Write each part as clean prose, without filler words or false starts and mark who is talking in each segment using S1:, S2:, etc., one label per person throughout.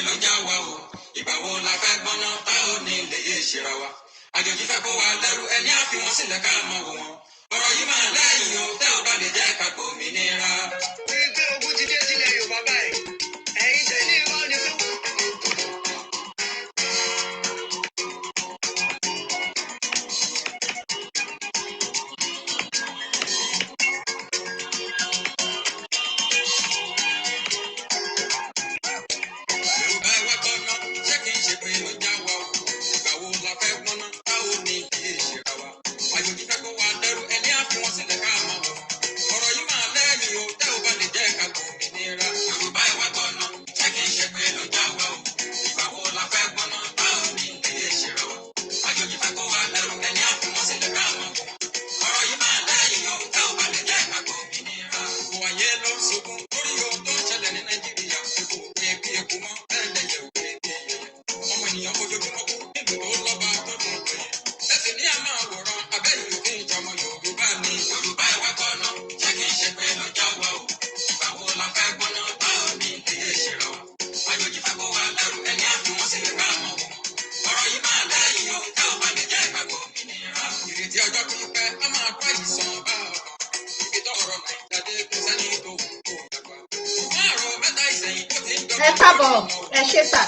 S1: ló já wa o. Ìgbà wo la fẹ́ gbọ́ná tá ò ní lè yé ṣera wa. Àjòjì fẹ́ kó wa lẹ́rú ẹni á fi wọn sílẹ̀ ká mọ̀ wò wọn. Ọ̀rọ̀ yìí máa lẹ́yìn o tẹ́ ò bá lè jẹ́ ká gbòmìnira.
S2: Wí pé ogun ti dé sílẹ̀ Yorùbá báyìí. Ẹ̀yin tẹ́lẹ̀ wá ní pé
S1: Yorùbá ẹ wá gbọ́ná, ṣé kì í ṣe pé ló já wa o. Ìgbà wo la fẹ́ gbọ́ná tá ò ní lè yé ṣera wa. Àjòjì fẹ́ kó wa lẹ́rú ẹni á fi wọn sílẹ̀ ká mọ̀ wò wọn. Ọ̀rọ̀ yìí máa lẹ́yìn o tẹ́ ò bá lè jẹ́ ká gbòmìnira. Yorùbá ẹ wá gbọ́ná, ṣé kì í ṣe pé ló já wa o. Ìgbà wo la fẹ́ gbọ́ná tá ò ní lè yé ṣera wa. Àjòjì fẹ́ kó wa lẹ́rú ẹni á fi wọn sílẹ̀ ká mọ̀ wò wọn. Ọ̀rọ̀ yìí máa lẹ́yìn o tẹ́ ò bá lè jẹ́ ká gbòmìnira. Gbogbo ayé ló ń sunkún lórí ohun tó ń ṣẹlẹ̀ ní Nàìjíríà. Epo ebi epo mọ́ bẹ́ẹ̀ lẹ́yẹ̀ òkè bí ẹyẹ. Ọmọ ènìyàn ojoojúmọ́ kú nílùú tó lọ́ba tó dùn pé. Ẹ̀sìn ní àmọ́ àwòrán abẹ́yìn òkè ìjọmọ Yorùbá ni. Yorùbá ẹ wá gbọ́ná, ṣé kì í ṣe pé ló já wa o. Ìgbà wo la fẹ́ gbọ́ná tá ò ní lè yé ṣera wa. Àjòjì fẹ́ kó wa lẹ́rú ẹni á fi wọn sílẹ̀ ká mọ̀ wò. Ọ̀rọ̀ yìí máa lẹ́yìn o tẹ́ ò bá lè jẹ́ ká gbòmìnira. Ìrètí ọjọ́ pípẹ́ á máa kọ́ ìsàn bá ọkàn. Ibi tó ọ̀rọ̀ Nàìjíríà dé kò sẹ́ni tó wù kó dàgbà. Márùn-ún mẹ́ta ìsẹ̀yìn tó ti ń jọ
S3: ẹ káàbọ̀ ẹ ṣé sà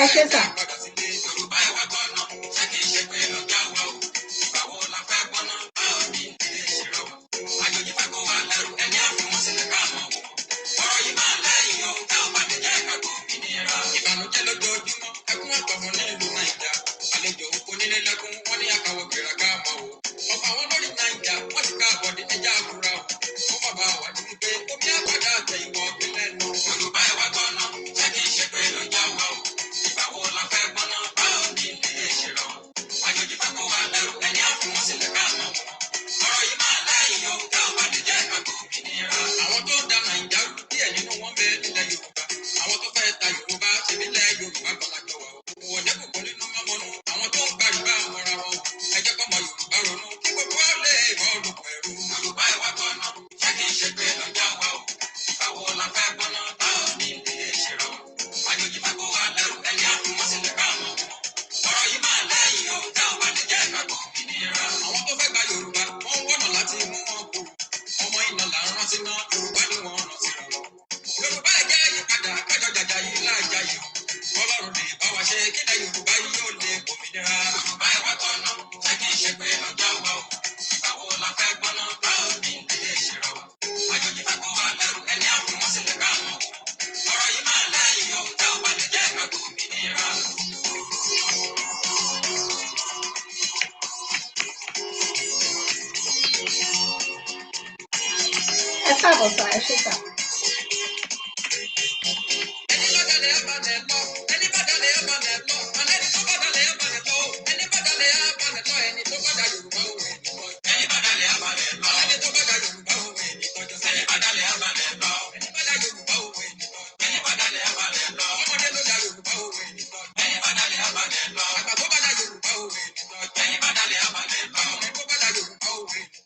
S3: ẹ ṣé sà.
S1: Yorùbá ẹ wá gbọ́ná, ṣé kì í ṣe pé ló já wa o. Ìgbà wo la fẹ́ gbọ́ná tá ò ní lè ṣera wa. Àjòjì fẹ́ kó wa lẹ́rú ẹni á fi wọn sílẹ̀ ká mọ̀ wò wọn. Ọ̀rọ̀ yìí máa lẹ́yìn o tẹ́ ò bá lè jẹ́ ká gbòmìnira. Ìbànújẹ́ lójoojúmọ́ ẹkún àtọ̀fọ̀ nílùú Nàìjà. Àlejò onílé lẹ́kún wọ́n ní àkàwọ̀ gbéra ká mọ̀ wò. Ọ̀pọ̀ àwọn lórí Nàìjà wọ́n ti ká àbọ̀dé ẹja àkúrà o. Wọ́n bàbá wà ní wípé omi àgbàdo àtẹ̀yìnwó ọ̀gbìn lẹ́nu. Yorùbá ẹ wá gbọ́ná, ṣé kì í ṣe pé ló já wa o. Ìgbà wo la fẹ́ gbọ́ná tá ò ní lè ṣera wa. Àjòjì fẹ́ kó wa lẹ́rú ẹni á fi wọn sílẹ̀ ká mọ̀ wò wọn. Ọ̀rọ̀ yìí máa lẹ́yìn o tẹ́ ò bá lè jẹ́ ká gbòmìnira. Àwọn tó da Nàìjà rú díẹ̀ nínú wọn bẹ nílẹ̀ Yorùbá. Àwọn tó fẹ́ ta Yorùbá ṣe nílẹ̀ Yorùbá gbọ́lájọ wa o. Òwò dẹ́kun nínú mọ́mọ́nu àwọn tó ń gba rìbá mọ́ra wọn o. Ẹ jẹ́ kọ́mọ Yorùbá ronú kí gbogbo wa lè bọ́ olùkọ́ ẹ̀rú. Yorùbá ẹ wá gbọ́ná, ṣé kì í ṣe pé ló já wa o. Ìgbà wo la fẹ́ gbọ́ná tá ò ní lè ṣera wa. Àjòjì fẹ́ kó wa lẹ́rú ẹni á fi wọn sílẹ̀ ká mọ̀ wò wọn. Ọ̀rọ̀ yìí máa lẹ́yìn o tẹ́ ò bá lè jẹ́ ká gbòmìnira. Àwọn tó fẹ́ gba Yorùbá wọ́n ń wọ́nà láti mú wọn kú. Ọmọ iná là ń rán síná Yorùbá ni wọ́n rán síra lọ. Yorùbá ẹ jẹ́ yípadà kájọ jàjà yìí láàjà yìí. Ọlọ́run lè bá wa ṣe kílẹ̀ Yorùbá yìí yóò lè gbòmìnira. Yorùbá ẹ wá gbọ́ná, ṣé kì í ṣe pé ló já wa o. Ìgbà wo la fẹ́ gbọ́ná tá ò ní lè ṣera wa. Àjòjì fẹ́ kó wa lẹ́rú ẹni á fi wọn sílẹ̀ ká mọ̀ wò wọn. Ọ̀rọ̀ yìí máa lẹ́yìn o tẹ́ ò bá lè jẹ́ ká gbòmìnira.
S3: ẹ káàbọ̀ sà ẹ ṣé sà.
S1: Ẹni bá dalẹ̀ á balẹ̀ lọ, ẹni bá dalẹ̀ á balẹ̀ lọ, àlẹ́ni tó bá dalẹ̀ á balẹ̀ lọ, ẹni bá dalẹ̀ á balẹ̀ lọ, ẹni tó bá da Yorùbá òwe nìkan. Ẹni bá dalẹ̀ á balẹ̀ lọ, ẹni tó bá da Yorùbá òwe nìkan jọ sí. Ẹni bá dalẹ̀ á balẹ̀ lọ, ẹni bá da Yorùbá òwe nìkan. Ẹni bá dalẹ̀ á balẹ̀ lọ, ọmọdé ló da Yorùbá òwe nìkan. Ẹni bá dalẹ̀ á balẹ̀ lọ, àgbà tó bá da Yorùbá òwe nìkan. Ẹni bá dalẹ̀ á balẹ̀ lọ, ọmọdé tó bá da Yorùbá òwe nìkan.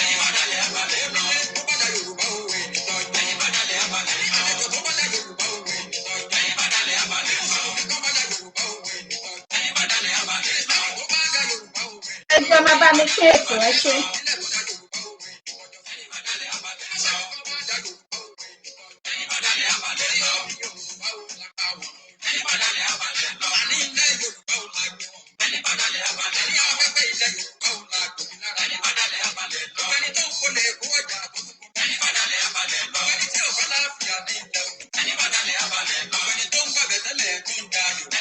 S1: Ẹni bá dalẹ̀ á balẹ̀ lọ, tó bá da Yorùbá òwe nìkan. Ẹni bá dalẹ̀ á balẹ̀ lọ, àlejò tó bá da Yorùbá òwe nìkan. Ẹni bá dalẹ̀ á balẹ̀ lọ, tó bá da Yorùbá òwe nìkan. Ẹni bá dalẹ̀ á balẹ̀ lọ, tó bá da Yorùbá òwe nìkan.
S3: ẹ jọ̀ọ́ máa bá mi ṣe ètò ẹ ṣé.
S1: Ẹni bá dalẹ̀ á balẹ̀ lọ, ẹni bá dalẹ̀ á balẹ̀ lọ, ẹni bá dalẹ̀ á balẹ̀ lọ, ẹni bá dalẹ̀ á balẹ̀ lọ, ẹni tó ń kó lè kó ọjà tó ń kó. Ẹni bá dalẹ̀ á balẹ̀ lọ, ẹni tó ń gbàgbẹ́ tẹ́lẹ̀ tó ń da Yorùbá.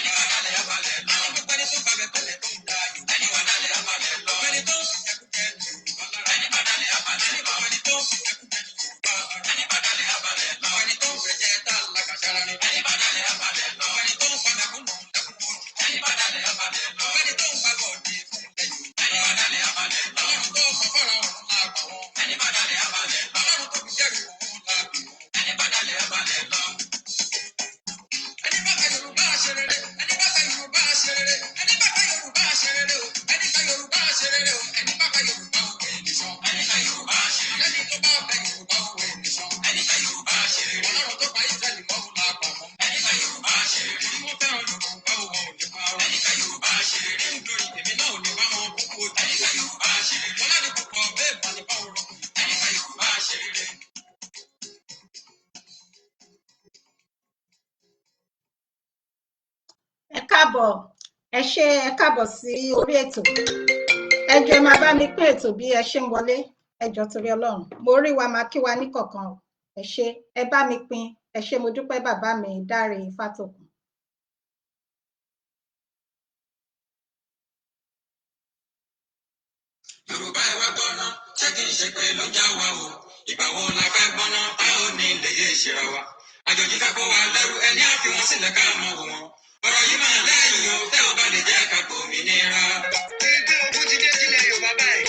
S1: Ẹni bá dalẹ̀ á balẹ̀ lọ, ẹni tó ń fẹ̀jẹ̀ tá a lákàtàrà ni. Ẹni bá dalẹ̀ á balẹ̀ lọ, ẹni tó ń padà kúnnù lẹ́kùnkùn. Ẹni bá dalẹ̀ á balẹ̀ lọ, ẹni tó ń gbàgbọ́ òde fún ẹ̀yìn. Ẹni bá dalẹ̀ á balẹ̀ lọ, ọlọ́run tó kọ fọ́ra ọ̀run máa gbà wọ́n. Ẹni bá dalẹ̀ á balẹ̀
S3: káàbọ̀. Ẹ ṣé ẹ káàbọ̀ sí orí ètò. Ẹ jọ̀ọ́ ẹ máa bá mi pín ètò bí ẹ ṣe ń wọlé. Ẹ jọ̀ọ́ torí Ọlọ́run. Mo rí wa máa kí wa ní kọ̀ọ̀kan. Ẹ ṣé ẹ bá mi pín. Ẹ ṣé mo dúpẹ́ bàbá mi Dáre Fátòkun.
S1: Yorùbá ẹ wá gbọ́ná, ṣé kì í ṣe pé ló já wa o? Ìgbà wo la fẹ́ gbọ́ná, a ò ní ilé yé ìṣera wa. Àjòjì fẹ́ kó wa lẹ́rú, ẹni á fi wọ́n sílẹ̀ ká mọ̀ wò wọ́n. Ọ̀rọ̀ yìí máa lẹ́yìn o, tẹ́ ò bá lè jẹ́ ká gbòmìnira.
S2: Ẹgbẹ́ ogun ti dé sílẹ̀ Yorùbá báyìí.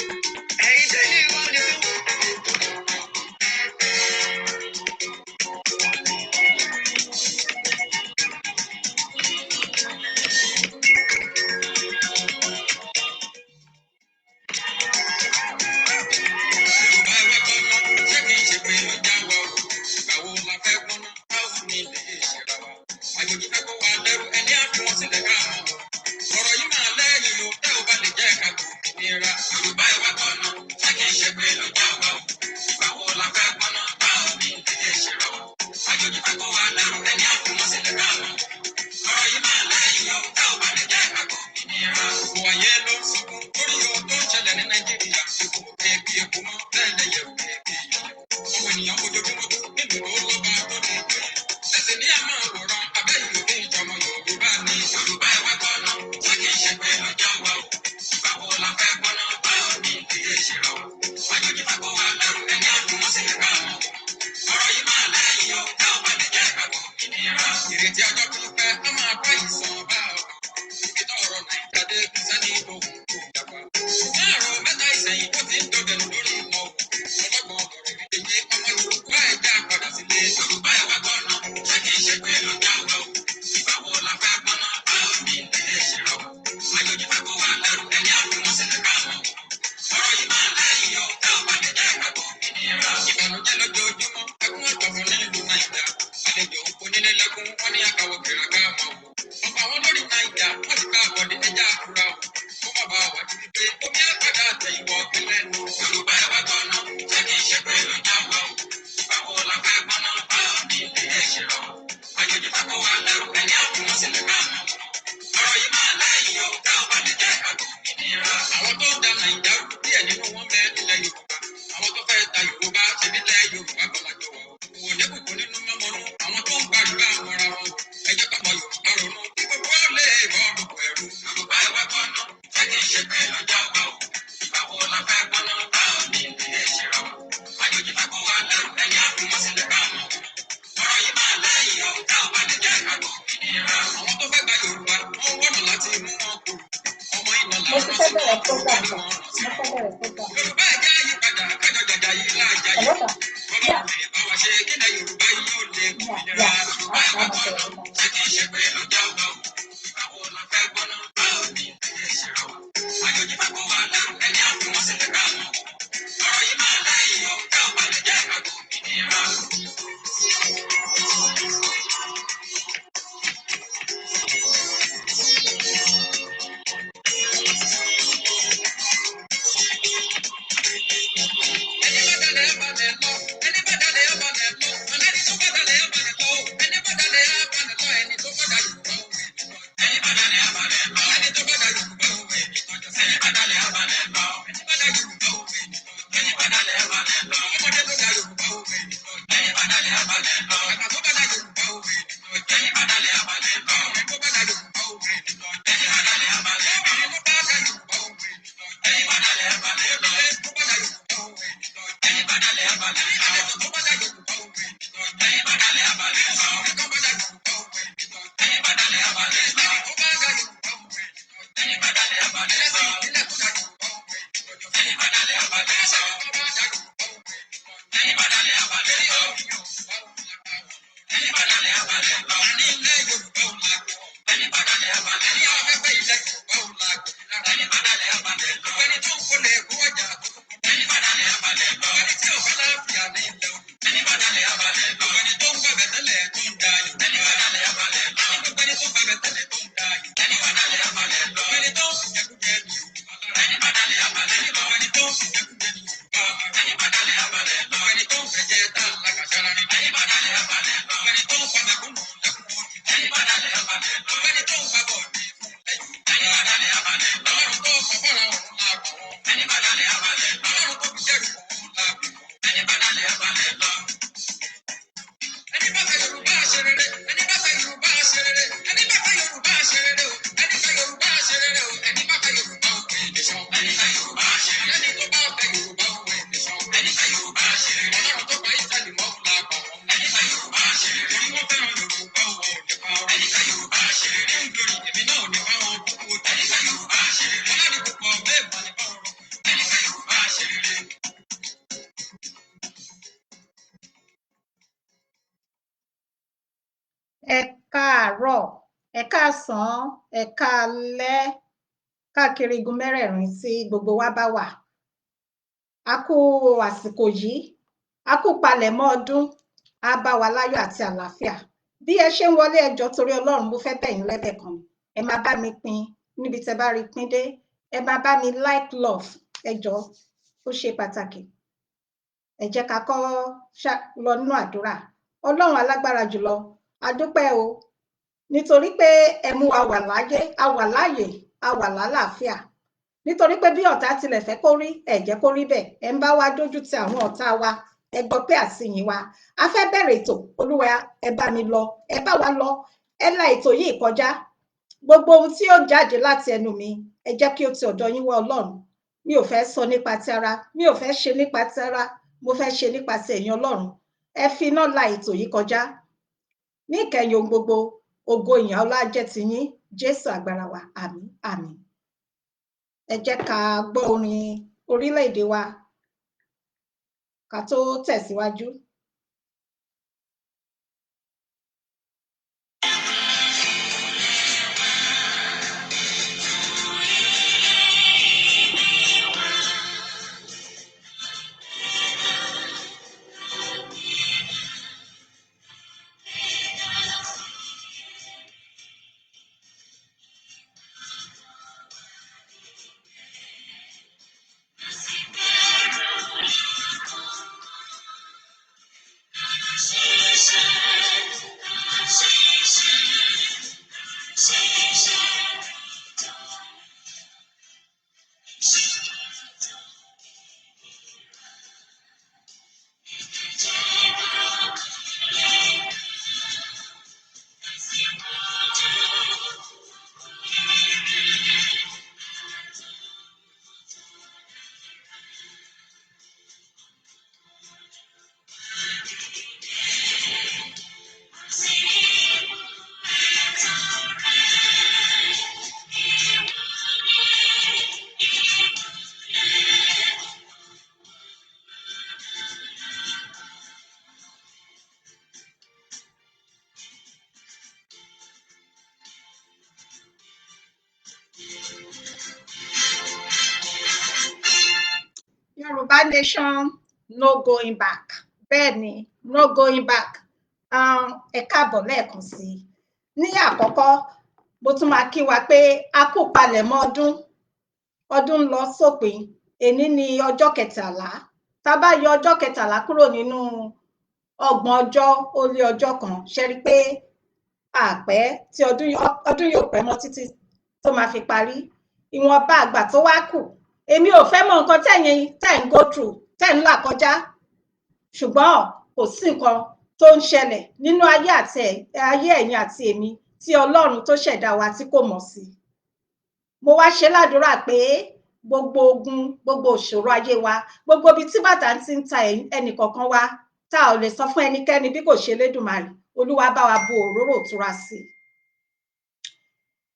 S2: Ẹ̀yin tẹ́lẹ̀ ìwọ ni fún.
S1: Yorùbá ẹ wá gbọ́ná, ṣé kì í ṣe pé ló já wa o? Ìgbà wo la fẹ́ gbọ́ná, a ò ní ilé yé ìṣera wa. Àjòjì fẹ́ kó wa lẹ́rú, ẹni á fi wọ́n sílẹ̀ ká mọ̀ wò. Ọ̀rọ̀ yìí máa lẹ́yìn o, tẹ́ ò bá lè jẹ́ ká gbòmìnira. Yorùbá ẹ wá gbọ́ná, ṣé kì í ṣe pé ló já wa o? Ìgbà wo la fẹ́ gbọ́ná, a ò ní ilé yé ìṣera wa. Àjòjì fẹ́ kó wa lẹ́rú, ẹni á fi wọ́n sílẹ̀ ká mọ̀ wò. Ọ̀rọ̀ yìí máa lẹ́yìn o, tẹ́ ò bá lè jẹ́ ká gbòmìnira. Gbogbo ayé ló ń sunkún lórí ohun tó ń ṣẹlẹ̀ ní Nàìjíríà. Epo ebi epo mọ́ bẹ́ẹ̀ lẹ́yẹ ebi èèyàn. Ọmọ ènìyàn ojoojúmọ́ tó nílùú tó lọ́ba tó ní ìpè. Ẹsẹ̀ ní àmọ́ àwòrán abẹ́yìn òde ìjọmọ Yorùbá ni. Yorùbá ẹ wá gbọ́ná, ṣé kì í ṣe pé lọ́jọ́ wa o? Ìgbà wo la fẹ́ gbọ́ná, báwo ni ìdílé ṣe rọ? Àjòjì fẹ́ kó wa lẹ́rù, ẹni á fi wọ́n sílẹ̀ ká mọ̀ wò. Ọ̀rọ̀ yìí máa lẹ́yìn o, tẹ́ ò bá lè jẹ́ ká gbòmìnira. Ìrètí ọjọ́ pípẹ́ á máa bá ìsàn bá ọkàn. Ibi tọ́rọ̀ Nàìjíríà dé kò sẹ́ni ìgbóhùn tó dàgbà. Ṣùgbọ́n àrùn mẹ́ta ìsẹ̀yìn ó ti ń dọ̀gẹ̀nù lórí ìmọ̀ òkú. Ọlọ́gbọ̀n ọ̀rọ̀ ìdíje ọmọ Yorùbá ẹ̀já padà sílé. Yorùbá ẹ wá gbọ́ná, ṣé kì í ṣe pé ló já wa o? Ìgbà wo la fẹ́ gbọ́ná, báwo ni ìdílé ṣe rọ? Àjòjì fẹ́ kó wa lẹ́rù, ẹni á fi wọ́n sílẹ̀ ká mọ̀ wò. Ọ̀rọ̀ yìí máa lẹ́yìn o, tẹ́ ò bá lè jẹ́ ká gbòmìnira. Ìbànújẹ́ lójoojúmọ́, ẹkún ọ̀tọ̀fọ̀ nílùú Nàìjíríà. Àlejò onílélẹ́kún, wọ́n ní àkàwọ̀ kìràká máa wò. Ọ̀pọ̀ àwọn lórí Nàìjíríà, wọ́n ti ká àbọ̀dé ẹja àkúrà o. Ó bàbá wa ti di pé omi àpàdà àtẹ̀yìnbọ̀ ọ̀gbẹ́lẹ̀ nù. Yorùbá ẹ wá gbọ́ná, ṣé kì í ṣe pé ló já wa o? Ìgbà wo la fẹ́ gbọ́ná, báwo ni ìdílé ṣe rọ? Àjòjì fẹ́ kó wa lẹ́rù, ẹni á fi wọ́n sílẹ̀ ká mọ̀ wò. Ọ̀rọ̀ yìí máa lẹ́yìn o, tẹ́ ò bá lè jẹ́ ká gbòmìnira. Àwọn tó ń da Nàìjíríà rú díẹ̀ nínú wọn bẹ́ẹ̀ nílẹ̀ Yorùbá. Àwọn tó fẹ́ ta Yorùbá ṣe nílẹ̀ Yorùbá kọ̀lájọ wà o. Wò ní kùkù nínú mọ́mọ́nú, àwọn tó ń gbàdúrà mọ́ra wọn. Ẹ jẹ́ kọ́mọ Yorùbá ronú, kí gbogbo ó lè bọ́ọ̀lù pẹ̀lú. Yorùbá ẹ wá gbọ́ná, ṣé kì í ṣe pé ló já wa o? Ìgbà wo la fẹ́ gbọ́ná, báwo ni ìdílé ṣe rọ? Àjòjì fẹ́ kó wa lẹ́rù, ẹni á fi wọ́n sílẹ̀ ká mọ̀ wò. Ọ̀rọ̀ yìí máa lẹ́yìn o, tẹ́ ò bá lè jẹ́ ká gbòmìnira. Àwọn tó fẹ́ gba Yorùbá, wọ́n wọ́nà láti mú wọn kúrò. Ọmọ iná
S3: Mo
S1: làwọn
S3: ti
S1: rán
S3: fẹ́
S1: sí
S3: bẹ̀rẹ̀
S1: wọn,
S3: program
S1: Yorùbá ni
S3: sà.
S1: wọ́n rán sí
S3: Mo
S1: wọn.
S3: fẹ́ bẹ̀rẹ̀ program.
S1: Yorùbá ẹ jẹ́ àyípadà, kájọ jàjà yìí láàjà yìí.
S3: Hello sà.
S1: Ọlọ́run lè bá wa ṣe kílẹ̀ Yorùbá yìí yóò lè gbòmìnira. Yorùbá ẹ wá gbọ́ná, ṣé kì í ṣe pé ló já wa o? Ìgbà wo la fẹ́ gbọ́ná, báwo ni ìdílé ṣe rọ? Àjòjì fẹ́ kó wa lẹ́rù, ẹni á fi wọ́n sílẹ̀ ká mọ̀ wò. Ọ̀rọ̀ yìí máa lẹ́yìn o, tẹ́ ò bá lè jẹ́ ká gbòmìnira. Ẹni bá dalẹ̀ ẹ balẹ̀ lọ, ẹni bá dalẹ̀ ẹ balẹ̀ lọ, ọ̀lẹ́ni tó bá dalẹ̀ ẹ balẹ̀ lọ, ẹni bá dalẹ̀ ẹ balẹ̀ lọ, ẹni tó bá dalẹ̀ Yorùbá òwe mi lọ. Ẹni bá dalẹ̀ ẹ balẹ̀ lọ, ẹni tó bá dalẹ̀ Yorùbá òwe mi lọ. Ẹni bá dalẹ̀ ẹ balẹ̀ lọ, ẹni bá dalẹ̀ Yorùbá òwe mi lọ. Ẹni bá dalẹ̀ ẹ balẹ̀ lọ, ọmọdé tó dalẹ̀ Yorùbá òwe mi lọ. Ẹni bá dalẹ̀ ẹ balẹ̀ lọ, àgbà tó bá dalẹ̀ Yorùbá òwe mi lọ. Ẹni bá dalẹ̀ ẹ balẹ̀ lọ, ọmọdé tó bá dalẹ̀ Yorùbá òwe mi lọ. Ẹni bá dalẹ̀ ẹ balẹ̀ lọ, obìnrin tó bá dalẹ̀ Yorùbá òwe mi lọ. Ẹni bá dalẹ̀ ẹ balẹ̀ lọ, obìnrin tó bá dalẹ̀ Yorùbá òwe mi lọ. Ẹni bá dalẹ̀ ẹ balẹ̀ lọ, àlejò tó bá dalẹ̀ Yorùbá òwe mi lọ. Ẹni bá dalẹ̀ ẹ balẹ̀ lọ, ọkùnrin tó bá dalẹ̀ Yorùbá òwe mi lọ. Ẹni bá dalẹ̀ ẹ balẹ̀ lọ, ẹni tó bá dalẹ̀ Yorùbá òwe mi lọ. Ẹni bá dalẹ̀ ẹ balẹ̀ lọ, ìpínlẹ̀ tó dalẹ̀ Yorùbá òwe mi lọ. Ẹni bá dalẹ̀ ẹ balẹ̀ lọ, ẹni tó bá dalẹ̀ Yorùbá òwe mi lọ. Ẹni bá dalẹ̀ ẹ balẹ̀ lọ, ẹni bá dalẹ̀ ẹ balẹ̀ lọ, ní ilẹ̀ Yorùbá òun la gbọ́. Ẹni bá dalẹ̀ ẹ balẹ̀ lọ, ní afẹ́fẹ́ ilẹ̀ Yorùbá òun la gbọ́. Ẹni bá dalẹ̀ ẹ balẹ̀ lọ, ẹni tó ń kólé kó ọjà tó tó kó. Ẹni bá dalẹ̀ ẹ balẹ̀ lọ, ẹni tí ò bá láàfíà ní ilẹ̀ òdu. Ẹni bá dalẹ̀ ẹ balẹ̀ lọ, ẹni tó ń gbàgbẹ́ tẹ́lẹ̀ tó ń da ayò. Ẹni bá dalẹ̀ ẹ balẹ̀ lọ, ẹni tó gbàgbẹ́ tẹ́lẹ̀ tó ń da ayò. Ẹni bá dalẹ̀ ẹ balẹ̀ lọ, ẹni tó ń fìjẹkújẹ ní Yorùbá lára. Ẹni bá dalẹ̀ ẹ balẹ̀ lọ, ẹni tó ń fìjẹkújẹ ní Yorùbá lára. Ẹni bá dalẹ̀ ẹ balẹ̀ lọ, ẹni tó ń fẹ̀jẹ̀ tá a lákàtàrà ni. Ẹni bá dalẹ̀ ẹ balẹ̀ lọ, ẹni tó ń fa mẹ̀kúnnù lẹ́kùn ojú. Ẹni bá dalẹ̀ ẹ balẹ̀ lọ, ẹni tó ń fa bọ̀ọ̀dì
S3: ẹ káàárọ̀, ẹ káàsán, ẹ káalẹ́ káàkiri igun mẹ́rẹ̀ẹ̀rin tí gbogbo wa bá wà. A kú àsìkò yìí, a kú palẹ̀mọ́ ọdún, á bá wa láyọ̀ àti àlàáfíà. Bí ẹ ṣe ń wọlé ẹ jọ̀ọ́ torí Ọlọ́run, mo fẹ́ bẹ̀ yín lẹ́bẹ̀ kan. Ẹ máa bá mi pín níbi tẹ́ bá rí pín dé. Ẹ máa bá mi like love, ẹ jọ̀ọ́, ó ṣe pàtàkì. Ẹ jẹ́ ká kọ́ lọ nínú àdúrà. Ọlọ́run alágbára jùlọ, a dúpẹ́ o, nítorí pé ẹ mú wa wà láyé, a wà láàyè, a wà lálàáfíà. Nítorí pé bí ọ̀tá tilẹ̀ fẹ́ kó rí, ẹ jẹ́ kó rí bẹ́ẹ̀. Ẹ ń bá wa dójú ti àwọn ọ̀tá wa, ẹ gbọ́ pé àsìyìn wa. A fẹ́ bẹ̀rẹ̀ ètò, Olúwa ẹ bá mi lọ, ẹ bá wa lọ, ẹ la ètò yìí kọjá. Gbogbo ohun tí ó jáde láti ẹnu mi, ẹ jẹ́ kí ó ti ọ̀dọ̀ yín wá Ọlọ́run. Mi ò fẹ́ sọ nípa ti ara, mi ò fẹ́ ṣe nípa ti ara, mo fẹ́ ṣe nípa ti ẹ̀yin Ọlọ́run. Ẹ fi iná la ètò yìí kọjá. Ní ìkẹyìn ohun gbogbo, ògo ìyìn ọlá jẹ́ ti yín, Jésù agbára wa, àmín, àmín. Ẹ jẹ́ ká gbọ́ orin orílẹ̀-èdè wa ká tó tẹ̀síwájú. Yorùbá nation, no going back. Bẹ́ẹ̀ni, no going back. Ẹ káàbọ̀ lẹ́ẹ̀kan sí i. Ní àkọ́kọ́, mo tún máa kí wa pé a kú palẹ̀mọ́ ọdún. Ọdún ń lọ sópin. Èní ni ọjọ́ 13. Tá bá yọ ọjọ́ 13 kúrò nínú 30 ọjọ́ ó lé ọjọ́ kan, ṣe rí pé àpẹ́ tí ọdún yóò pẹ́ mọ́ títí tó máa fi parí. Ìwọ̀nba àgbà tó wá kù. Èmi ò fẹ́ mọ nǹkan tẹ́ ń go through, tẹ́ ń là kọjá. Ṣùgbọ́n kò sí nǹkan tó ń ṣẹlẹ̀ nínú ayé ẹ̀yin àti èmi tí Ọlọ́run tó ṣẹ̀dá wa tí kò mọ̀ sí. Mo wá ṣe ládùúrà pé gbogbo ogun, gbogbo ìṣòro ayé wa, gbogbo ibi tí bàtà ti ń ta ẹnìkọ̀ọ̀kan wa, tá ò lè sọ fún ẹnikẹ́ni bí kò ṣe Elédùmarè, Olúwa bá wa bu òróró ìtura sí i.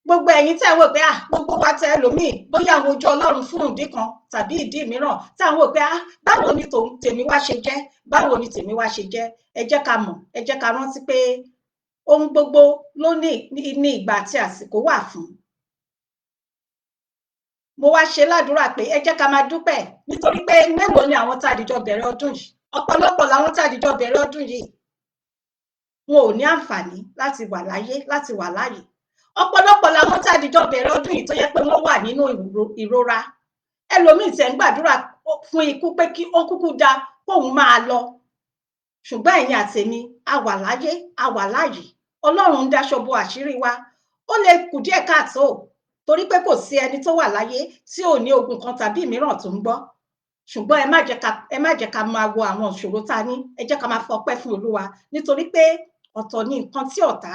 S3: Gbogbo ẹ̀yin tẹ́ wò pé gbogbo wa tẹ́ ẹlòmíì bóyá àwọn ojú Ọlọ́run fún ìdí kan tàbí ìdí mìíràn tá wò pé báwo ni tèmi wá ṣe jẹ́, báwo ni tèmi wá ṣe jẹ́. Ẹ jẹ́ ká mọ̀, ẹ jẹ́ ká rántí pé ohun gbogbo ló ní ìgbà àti àsìkò wà fún. Mo wá ṣe ládùúrà pé ẹ jẹ́ ká máa dúpẹ́, nítorí pé mélòó ni àwọn tá a dìjọ bẹ̀rẹ̀ ọdún yìí. Ọ̀pọ̀lọpọ̀ làwọn tá a dìjọ bẹ̀rẹ̀ ọdún yìí wọn ò ní àǹfààní láti wà láyé, láti wà láàyè. Ọ̀pọ̀lọpọ̀ làwọn tá a dìjọ bẹ̀rẹ̀ ọdún yìí tó yẹ pé wọ́n wà nínú ìrora. Ẹlòmíì tẹ̀ ń gbàdúrà fún ikú pé kí ó kúkú dá kóun máa lọ. Ṣùgbọ́n ẹ̀yin àtèmi a wà láyé, a wà láàyè. Ọlọ́run ń dáṣọ bo àṣírí wa. Ó lè kù díẹ̀ káàtó torí pé kò sí ẹni tó wà láyé tí ò ní ogun kan tàbí mìíràn tó ń gbọ́. Ṣùgbọ́n ẹ má jẹ́ ká máa wo àwọn ìṣòro tá a ní. Ẹ jẹ́ ká máa fọpẹ́ fún Olúwa, nítorí pé ọ̀tọ̀ ni nǹkan tí ọ̀tá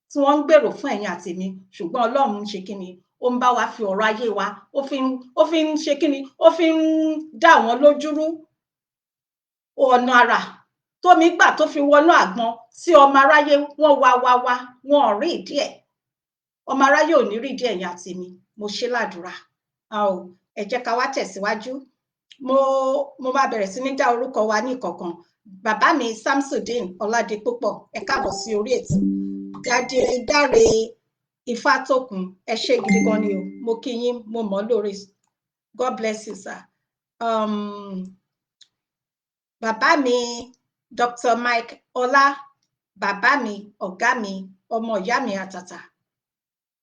S3: tí wọ́n ń gbèrò fún ẹ̀yin àtèmi, ṣùgbọ́n Ọlọ́run ń ṣe kíni, ó ń bá wa fi ọ̀rọ̀ ayé wa, ó fi ń ṣe kíni, ó fi ń dá wọn lójúrú. Ọ̀nà àrà tómi gbà tó fi wọnú àgbọn tí ọmọ aráyé wọ́n wá wọn ò rí ìdí ẹ̀. Ọmọ aráyé ò ní rí ìdí ẹ̀yin àtèmi. Mo ṣe ládùúrà. Ẹ jẹ́ ká wá tẹ̀síwájú. Mo máa bẹ̀rẹ̀ sí ní dá orúkọ wa ní ìkọ̀ọ̀kan. Bàbá mi Samsudeen Ọládipúpọ̀, ẹ káàbọ̀ sí orí ètò. Daddy Dáre Ifátòkun ẹ ṣé gidi gan ni o mo kí yín mo mọ̀ lórí God bless you sir. Bàbá mi Dr. Mike Ọlá bàbá mi ọ̀gá mi ọmọ ìyá mi àtàtà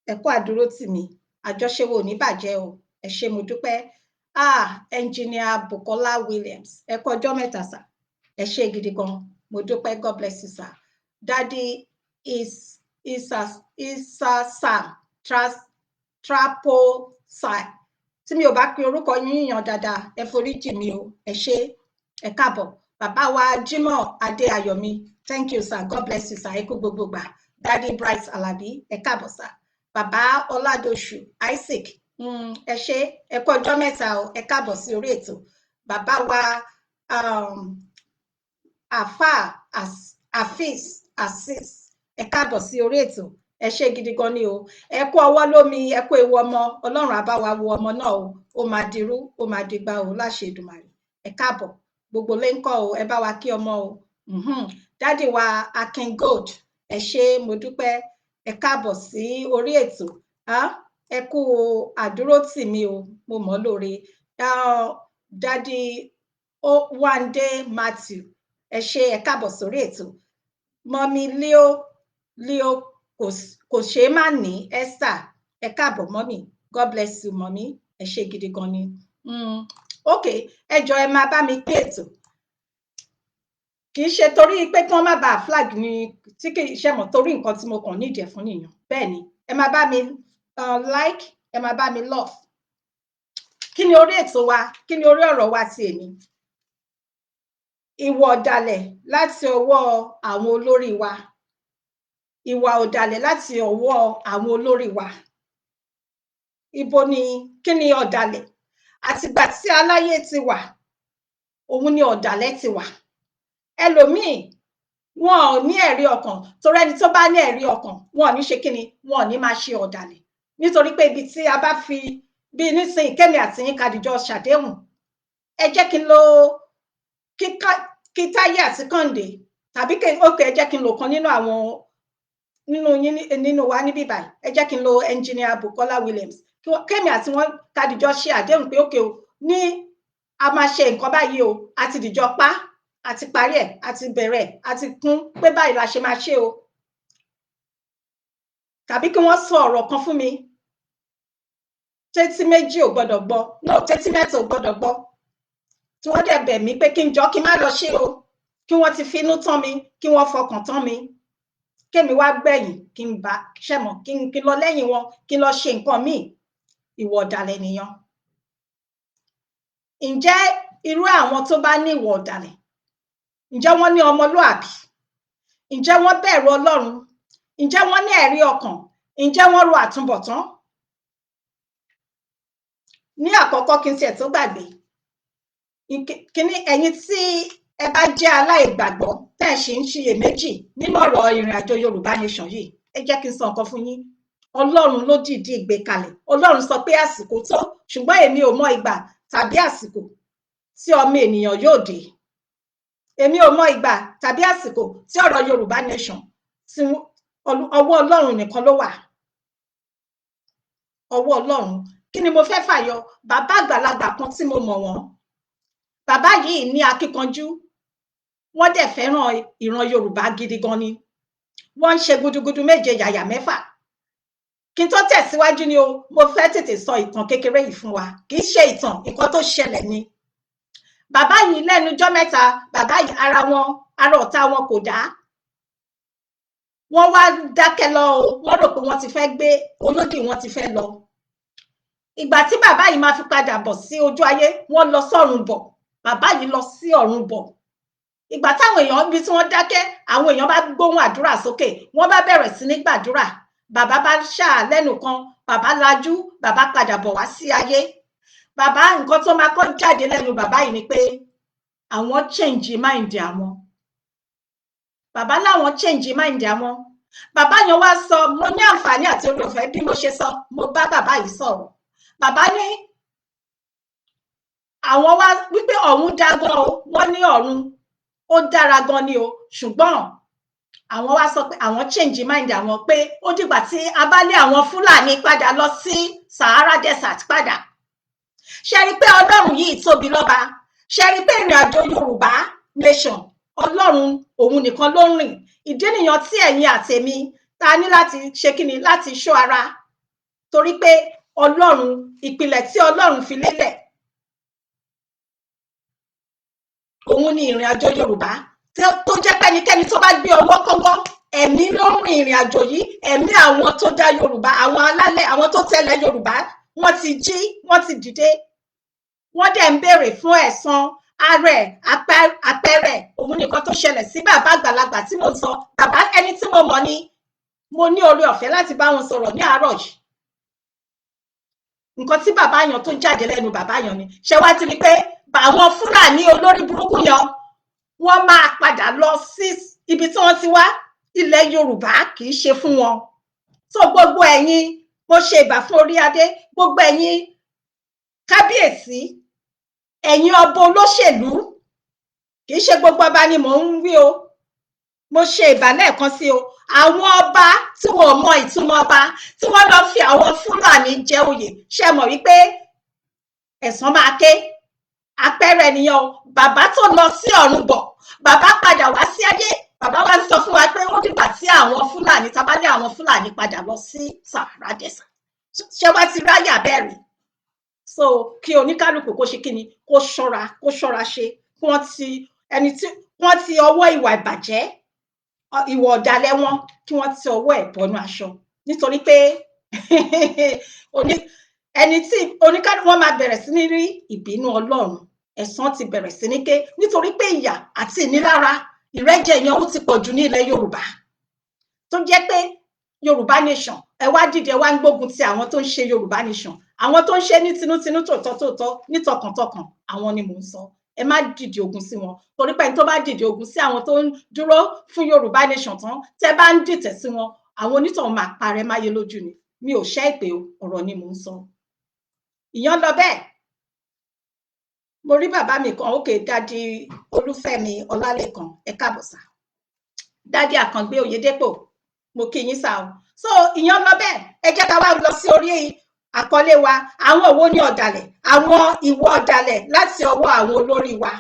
S3: ẹ kú àdúró tì mí àjọṣe wo ní bàjẹ́ o ẹ ṣé mo dúpẹ́. Engineer Bukola Williams ẹ kú ọjọ́ mẹ́ta sir ẹ ṣé gidi gan mo dúpẹ́ God bless you sir. Daddy Isa Sam Trapo Sai tí mi ò bá pe orúkọ yín yàn dáadáa ẹ foríjì mi o ẹ ṣé ẹ káàbọ̀. Bàbá wa Jimoh Adéayọ̀mí thank you sir God bless you sir ẹ kú gbogbo gbà. Daddy Bright Alabi ẹ káàbọ̀ sir. Bàbá Ọládòṣù Isaac ẹ ṣé ẹ kú ọjọ́ mẹ́ta o ẹ káàbọ̀ sí orí ètò. Bàbá wa Afa Afis Asis ẹ káàbọ̀ sí orí ètò ẹ ṣé gidi gan ni o ẹ kú ọwọ́ lómi ẹ kú ewu ọmọ Ọlọ́run á bá wa wo ọmọ náà o ó máa dirú ó máa digba o láṣẹ Èdùmàrè ẹ káàbọ̀ gbogbo lẹ́ńkọ́ o ẹ bá wa kí ọmọ o. Dádì wa Akin Gold ẹ ṣé mo dúpẹ́ ẹ káàbọ̀ sí orí ètò ẹ kú àdúró tì mí o mo mọ̀ lóore. Dádì Wande Matthew ẹ ṣé ẹ káàbọ̀ sórí ètò. Mọ́mí Leo kò ṣe é má ní Esther ẹ káàbọ̀ mọ́mí God bless you mọ́mí ẹ ṣé gidi gan ni. Ok ẹ jọ̀ọ́ ẹ máa bá mi pé ètò kì í ṣe torí pé kí wọ́n má bàa flag ni tí kì í ṣe mọ̀ torí nǹkan tí mo kàn nídìí ẹ̀ fún nìyẹn bẹ́ẹ̀ ni ẹ máa bá mi like ẹ máa bá mi love. Kí ni orí ètò wa kí ni orí ọ̀rọ̀ wa ti èmi ìwà ọ̀dàlẹ̀ láti ọwọ́ àwọn olórí wa ìwà ọ̀dàlẹ̀ láti ọwọ́ àwọn olórí wa ibo ni kí ni ọ̀dàlẹ̀ àtìgbà tí aláyé ti wà òun ni ọ̀dàlẹ̀ ti wà ẹlòmíì wọn ò ní ẹ̀rí ọkàn torí ẹni tó bá ní ẹ̀rí ọkàn wọn ò ní ṣe kíni wọn ò ní máa ṣe ọ̀dàlẹ̀ nítorí pé ibi tí a bá fi bí nísìnyí kémi àti yín kadìjọ ṣàdéhùn ẹ jẹ́ kí n lo kí Táyé àti Kọ́ndé tàbí ókè ẹ jẹ́ kí n lò kan nínú àwọn nínú wa níbí báyìí ẹ jẹ́ kí n lo engineer Bukola Williams kémi àti wọn kadìjọ ṣe àdéhùn pé ókè o ní a máa ṣe nǹkan báyìí o àti dìjọ pa àti parí ẹ̀ àti bẹ̀rẹ̀ àti kún pé báyìí la ṣe máa ṣe o tàbí kí wọ́n sọ ọ̀rọ̀ kan fún mi tẹ́tí méjì ò gbọ́dọ̀ gbọ́ náà tẹ́tí mẹ́ta ò gbọ́dọ̀ gbọ́ tí wọ́n dẹ̀ bẹ̀ mí pé kí n jọ kí n má lọ ṣe o kí wọ́n ti finú tán mi kí wọ́n fọkàn tán mi kémi wá gbẹ̀yìn kí n bá ṣẹ̀mọ̀ kí n lọ lẹ́yìn wọn kí n lọ ṣe nǹkan míì ìwà ọ̀dàlẹ̀ nìyẹn. Ǹjẹ́ irú àwọn tó bá ní ìwà ọ̀dàlẹ̀ ǹjẹ́ wọ́n ní ọmọlúàbí ǹjẹ́ wọ́n bẹ̀rù Ọlọ́run ǹjẹ́ wọ́n ní ẹ̀rí ọkàn ǹjẹ́ wọ́n ro àtúnbọ̀tán. Ní àkọ́kọ́ kí n tiẹ̀ tó gbàgbé kíní ẹ̀yin tí ẹ bá jẹ́ aláìgbàgbọ́ tẹ́ ẹ̀ ṣe ń ṣiyèméjì nínú ọ̀rọ̀ ìrìn àjò Yorùbá Nation yìí ẹ jẹ́ kí n sọ nǹkan fún yín Ọlọ́run ló dìídì gbé kalẹ̀ Ọlọ́run sọ pé àsìkò tó ṣùgbọ́n èmi ò mọ ìgbà tàbí àsìkò tí ọmọ ènìyàn yóò dé èmi ò mọ ìgbà tàbí àsìkò tí ọ̀rọ̀ Yorùbá Nation tí ọwọ́ Ọlọ́run nìkan ló wà ọwọ́ Ọlọ́run. Kí ni mo fẹ́ fàyọ bàbá àgbàlagbà kan tí mo mọ̀ wọ́n bàbá yìí ní akíkanjú wọ́n dẹ̀ fẹ́ràn ìran Yorùbá gidi gan ni wọ́n ń ṣe gudugudu méje yàyà mẹ́fà. Kí n tó tẹ̀síwájú ni o mo fẹ́ tètè sọ ìtàn kékeré yìí fún wa kì í ṣe ìtàn nǹkan tó ṣẹlẹ̀ ni. Bàbá yìí lẹ́nu ọjọ́ mẹ́ta bàbá yìí ara ọ̀tá wọn kò dá wọ́n wá dákẹ́ lọ o wọ́n rò pé wọ́n ti fẹ́ gbé olódì wọn ti fẹ́ lọ. Ìgbà tí bàbá yìí máa fi padà bọ̀ sí ojú ayé wọ́n lọ sọ́run bọ̀ bàbá yìí lọ sí ọ̀run bọ̀. Ìgbà táwọn èèyàn bí tí wọ́n dákẹ́ àwọn èèyàn bá gbóhùn àdúrà sókè wọ́n bá bẹ̀rẹ̀ sí ní gbàdúrà bàbá bá ṣáà lẹ́nu kan bàbá lajú bàbá padà bọ̀ wá sí ayé. Bàbá nǹkan tó máa kọ́ jáde lẹ́nu bàbá yìí ni pé àwọn change mind àwọn bàbá láwọn change mind àwọn. Bàbá yẹn wá sọ mo ní àǹfààní àti oore ọ̀fẹ́ bí mo ṣe sọ mo bá bàbá yìí sọ̀rọ̀ bàbá ní àwọn wá wípé ọ̀run dá gan o wọ́n ní ọ̀run ó dára gan ni o ṣùgbọ́n àwọn wá sọ pé àwọn change mind àwọn pé ó dìgbà tí a bá lé àwọn Fúlàní padà lọ sí Sahara Desert padà. Ṣé rí pé Ọlọ́run yìí tóbi lọ́ba? Ṣé rí pé ìrìn àjò Yorùbá nation Ọlọ́run òun nìkan ló ń rìn? Ìdí nìyẹn tí ẹ̀yin àtèmi ta ní láti ṣe kíni láti ṣọ́ ara, torí pé Ọlọ́run, ìpìlẹ̀ tí Ọlọ́run fi lélẹ̀ òun ni ìrìn àjò Yorùbá, tó jẹ́ pé ẹnikẹ́ni tó bá gbé ọwọ́ kọ́wọ́, ẹ̀mí ló ń rin ìrìn àjò yìí. Ẹ̀mí àwọn tó dá Yorùbá, àwọn alálẹ̀, àwọn tó tẹ̀lé Yorùbá, wọ́n ti jí, wọ́n ti dìde, wọ́n dẹ̀ ń béèrè fún ẹ̀san. Ààrẹ àpẹẹrẹ òun nìkan tó ṣẹlẹ̀ sí bàbá àgbàlagbà tí mo sọ. Bàbá ẹni tí mo mọ̀ ni mo ní oore ọ̀fẹ́ láti bá wọn sọ̀rọ̀ ní àárọ̀ yìí. Nǹkan tí bàbá yan tó jáde lẹ́nu bàbá yan ni. Ṣé wá ti rí pé àwọn Fúlàní olórí burúkú yan wọ́n máa padà lọ sí ibi tí wọ́n ti wá. Ilẹ̀ Yorùbá kì í ṣe fún wọn. So gbogbo ẹ̀yin, mo ṣe ìbà fún orí adé, gbogbo ẹ̀yin kábíyèsí, ẹ̀yin ọba olóṣèlú, kì í ṣe gbogbo ọba ni mò ń wí o, mo ṣe ìbà lẹ́ẹ̀kan sí o. Àwọn ọba tí wọn mọ ìtumọ̀ ọba, tí wọ́n lọ fi àwọn Fúlàní jẹ oyè, ṣe mọ̀ wípé ẹ̀san máa ké. Àpẹẹrẹ nìyẹn o. Bàbá tó lọ sí ọ̀run bọ̀, bàbá padà wá sí ayé, bàbá wa ń sọ fún wa pé ó dìgbà tí àwọn Fúlàní, tá bá lé àwọn Fúlàní padà lọ sí Sahara Desert. Ṣé wá ti ráyà bẹ́ẹ̀ rí? So kí oníkálukú kó ṣe kíni, kó ṣọ́ra ṣe, kí wọ́n ti ọwọ́ ìwà ìbàjẹ́, ìwà ọ̀dàlẹ̀ wọn, kí wọ́n ti ọwọ́ ẹ̀ bọnú aṣọ. Nítorí pé ẹni tí oníkálukú wọn máa bẹ̀rẹ̀ sí ní rí ìbínú Ọlọ́run. Ẹ̀san ti bẹ̀rẹ̀ sí ní ké, nítorí pé ìyà àti ìnilára, ìrẹ́jẹ èèyàn ó ti pọ̀ jù ní ilẹ̀ Yorùbá, tó jẹ́ pé Yorùbá nation ẹ wá dìde, ẹ wá ń gbógun ti àwọn tó ń ṣe Yorùbá nation. Àwọn tó ń ṣe ní tinútinú, tòótọ́, ní tọkàntọkàn, àwọn ni mò ń sọ. Ẹ má dìde ogun sí wọn, torí pé ẹni tó bá dìde ogun sí àwọn tó ń dúró fún Yorùbá nation tán, tẹ́ bá ń dìtẹ̀ sí wọn, àwọn onítọ̀hún máa parẹ́ máyé lójú ni. Mi ò ṣẹ́ ìpè ọ̀rọ̀ ni mò ń sọ. Ìyẹn lọ bẹ́ẹ̀. Mo rí bàbá mi kan, òkè dádì Olúfẹ́mi Ọlálẹ́kan, ẹ káàbọ̀ sà. Dádì Àkàngbé Oyèdépò, mo kí yín sà o. So ìyẹn lọ bẹ́ẹ̀. Ẹ jẹ́ ká wá lọ sí orí àkọlé wa. Àwọn wo ni ọ̀dàlẹ̀? Àwọn ìwà ọ̀dàlẹ̀ láti ọwọ́ àwọn olórí wa.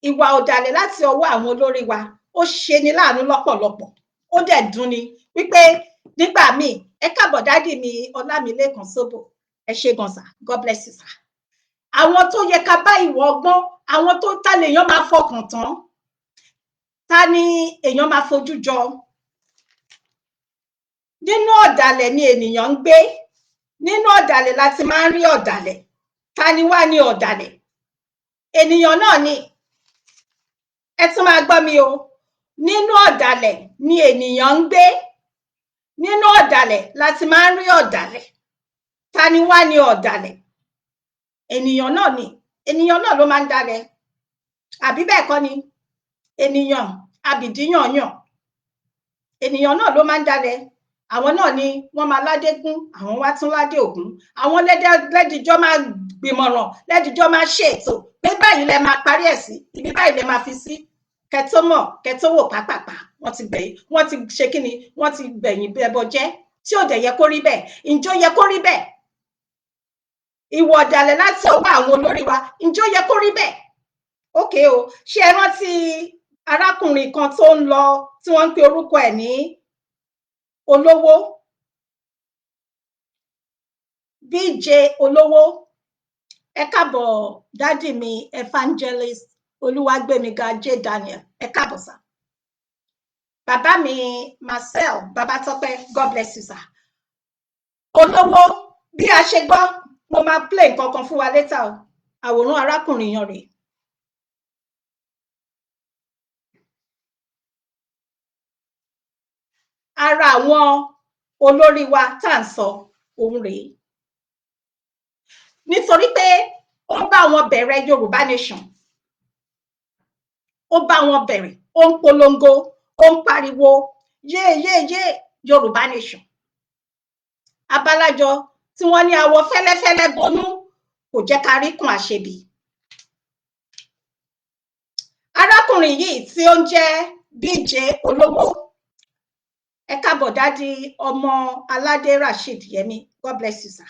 S3: Ìwà ọ̀dàlẹ̀ láti ọwọ́ àwọn olórí wa ó ṣe ni láàánú lọ́pọ̀lọpọ̀. Ó dẹ̀ dùn ni wípé nígbà míì, ẹ káàbọ̀ dádì mi Ọlámilékan Sóbò, ẹ ṣé gan sà, God bless you sà. Àwọn tó yẹ ká bá ìwà ọgbọ́n, àwọn tó ta lèèyàn máa fọkàn tán, ta ni èèyàn máa fojú jọ. Nínú ọ̀dàlẹ̀ ni ènìyàn ń gbé. Nínú ọ̀dàlẹ̀ láti máa ń rí ọ̀dàlẹ̀. Ta ni wá ní ọ̀dàlẹ̀? Ènìyàn náà ni. Ẹ tún máa gbọ́ mi o. Nínú ọ̀dàlẹ̀ ni ènìyàn ń gbé. Nínú ọ̀dàlẹ̀ láti máa ń rí ọ̀dàlẹ̀. Ta ni wá ní ọ̀dàlẹ̀? Ènìyàn náà ni. Ènìyàn náà ló máa ń dalẹ̀. Àbí bẹ́ẹ̀ kọ́ ni? Ènìyàn abìdíyànyàn. Ènìyàn náà ló máa ń dalẹ̀. Àwọn náà ni wọ́n máa ládé gún, àwọn wá tún ládé ògún. Àwọn lẹ́dìjọ́ máa gbìmọ̀ràn, lẹ́dìjọ́ máa ṣètò pé báyìí lẹ máa parí ẹ̀ sí, ibi báyìí lẹ máa fi sí. Kẹtó mọ̀, kẹtó wò pápápá, wọ́n ti ṣe kí ni, wọ́n ti gbẹ̀yìn ẹbọ jẹ́, tí ò dẹ̀ yẹ kó rí bẹ́ẹ̀. Ǹjọ́ yẹ kó rí bẹ́ẹ̀? Ìwà ọ̀dàlẹ̀ láti ọwọ́ àwọn olórí wa, ǹjọ́ yẹ kó rí bẹ́ẹ̀? Ókè o, ṣé ẹ rántí arákùnrin kan tó ń lọ tí wọ́n ń pe orúkọ ẹ̀ ní Olówó, BJ Olówó? Ẹ káàbọ̀ dádì mi Evangelist Olúwàgbémiga J Daniel, ẹ káàbọ̀ sà. Bàbá mi Marcel Babatope, God bless you sà. Olówó, bí a ṣe gbọ́, mo máa play nǹkan kan fún wa later o. Àwòrán arákùnrin yan rèé. Ara àwọn olórí wa tá à ń sọ òun rèé. Nítorí pé ó bá wọn bẹ̀rẹ̀ Yorùbá nation. Ó bá wọn bẹ̀rẹ̀, ó ń polongo, ó ń pariwo yé Yorùbá nation. Abálájọ tí wọ́n ní àwọ̀ fẹ́lẹ́fẹ́lẹ́ bonú kò jẹ́ ká rí kùn àṣebí. Arákùnrin yìí tí ó ń jẹ́ BJ Olówó, káàbọ̀ dádì ọmọ aládé Rasheed Yẹmí, God bless you sir.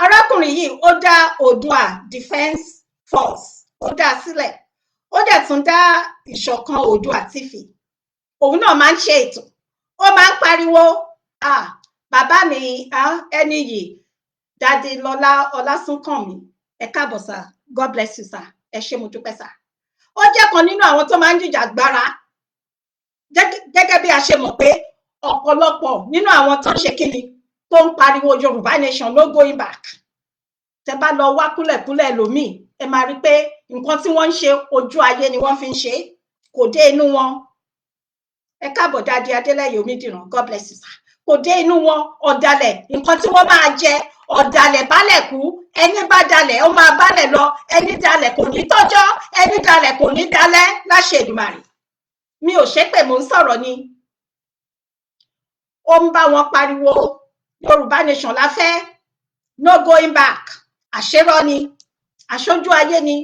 S3: Arákùnrin yìí ó dá Oòduà Defence Force, ó dá sílẹ̀, ó dẹ̀ tún dá ìṣọ̀kan Oòduà TV. Òun náà máa ń ṣe ètò, ó máa ń pariwo bàbá mi ẹni yìí dádì Lọ́lá Ọlásùnkànmí, ẹ káàbọ̀ sir, God bless you sir, ẹ ṣé mo dúpẹ́ sir. Ó jẹ́ kan nínú àwọn tó máa ń jìjàgbara gẹ́gẹ́ bí a ṣe mọ̀ pé ọ̀pọ̀lọpọ̀ nínú àwọn tó ń ṣe kíni tó ń pariwo Yorùbá nation no going back. Tẹ́ bá lọ wá kúlẹ̀kúlẹ̀ lòmíì, ẹ máa rí pé nǹkan tí wọ́n ń ṣe ojú ayé ni wọ́n fi ń ṣe, kò dé inú wọn. Ẹ káàbọ̀ dádì Adélẹ́yẹ Omídìrán, God bless you sir. Kò dé inú wọn, ọ̀dàlẹ̀ nǹkan tí wọ́n máa jẹ, ọ̀dàlẹ̀ bálẹ̀ kú, ẹni bá dalẹ̀ ó máa bálẹ̀ lọ, ẹni dalẹ̀ kò ní tọ́jọ́, ẹni dalẹ̀ kò ní dalẹ̀ láṣẹ Èdùmàrè. Mi ò ṣépè, mò ń sọ̀rọ̀ ni. Ó ń bá wọn pariwo Yorùbá nation la fẹ́, no going back. Àṣérọ́ ni, àṣojú ayé ni.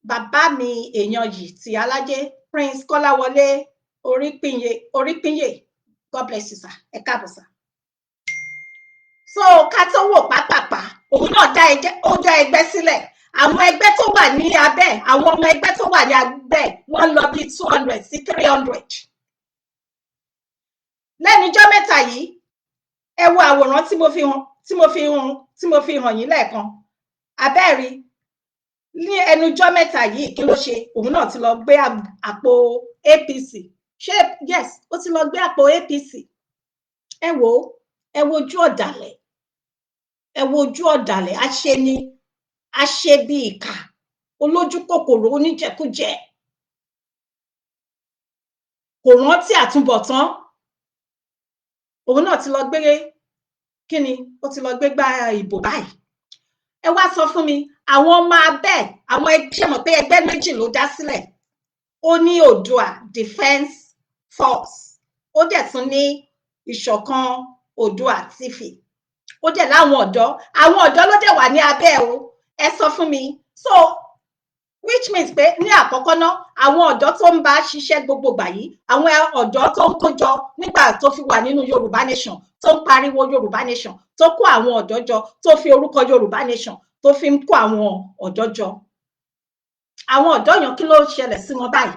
S3: Bàbá mi èèyàn yìí ti Alájé, Prince Kọ́láwọlé Orípínyè, God bless you sir, ẹ káàbọ̀ sir. So ká tó wò pápápá, òun náà dá ẹgbẹ́ sílẹ̀. Àwọn ẹgbẹ́ tó wà ní abẹ́, àwọn ọmọ ẹgbẹ́ tó wà ní abẹ́, wọ́n lọ bí 200 sí 300. Lẹ́nujọ́ mẹ́ta yìí, ẹ wo àwòrán tí mo fi hàn yín lẹ́ẹ̀kan. Abẹ́rí ní ẹnujọ́ mẹ́ta yìí kí ló ṣe? Òun náà ti lọ gbé àpò APC. Ṣé yes, ó ti lọ gbé àpò APC. Ẹ wo ojú ọ̀dàlẹ̀. Ẹ wo ojú ọ̀dàlẹ̀, àṣe bí ìkà, olójú kòkòrò, oníjẹkújẹ. Kò rántí àtúbọ̀tán. Òun náà ti lọ gbé kíni? Ó ti lọ gbé gbá ìbò báyìí. Ẹ wá sọ fún mi, àwọn ọmọ abẹ́, àwọn ẹgbẹ́ mọ̀ pé ẹgbẹ́ méjì ló dá sílẹ̀. Ó ní Oòduà Defence Force, ó dẹ̀ tún ní ìṣọ̀kan Oòduà TV. Ó dẹ̀ láwọn ọ̀dọ́ ló dẹ̀ wà ní abẹ́ o. Ẹ sọ fún mi. So which means pé ní àkọ́kọ́ náà, àwọn ọ̀dọ́ tó ń bá ṣiṣẹ́ gbogbo gbà yìí, àwọn ọ̀dọ́ tó ń kójọ nígbà tó fi wà nínú Yorùbá nation, tó ń pariwo Yorùbá nation, tó kó àwọn ọ̀dọ́ jọ, tó fi orúkọ Yorùbá nation tó fi ń kó àwọn ọ̀dọ́ jọ. Àwọn ọ̀dọ́ yẹn kí ló ń ṣẹlẹ̀ sí wọn báyìí?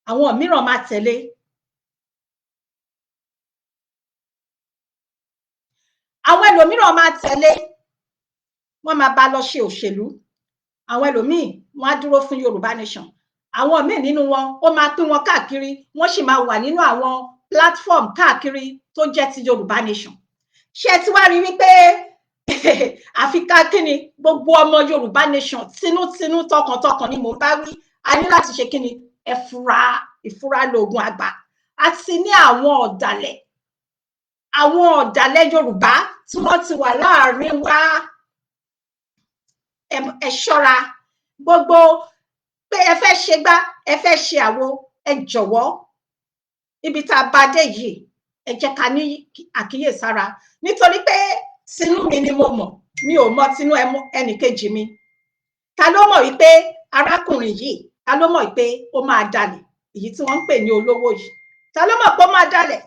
S3: Àwọn mìíràn máa tẹ̀lé. Àwọn ẹlòmíràn máa tẹ̀lé. Wọ́n máa bá lọ ṣe òṣèlú. Àwọn ẹlòmíì wọ́n á dúró fún Yorùbá nation. Àwọn míì nínú wọn ó máa pín wọn káàkiri, wọ́n sì máa wà nínú àwọn platform káàkiri tó jẹ́ ti Yorùbá nation. Ṣé ti wá rí wípé àfi ká kíni gbogbo ọmọ Yorùbá nation tinútinú tọkàntọkàn ni mò ń bá wí. A ní láti ṣe kíni? Ìfura lóògùn àgbà. A ti ní àwọn ọ̀dàlẹ̀ Yorùbá tí wọ́n ti wà láàrin wa. Ẹ ṣọ́ra, gbogbo pé ẹ fẹ́ ṣe gbá, ẹ fẹ́ ṣe àwo, ẹ jọ̀wọ́, ibi tá a bá dé yìí, ẹ jẹ́ ká ní àkíyèsára. Nítorí pé tinú mi ni mo mọ̀, mi ò mọ̀ tinú ẹnìkejì mi. Ta ló mọ̀ wípé arákùnrin yìí, ta ló mọ̀ wípé ó máa dalẹ̀, èyí tí wọ́n ń pè ní olówó yìí? Ta ló mọ̀ pé ó máa dalẹ̀?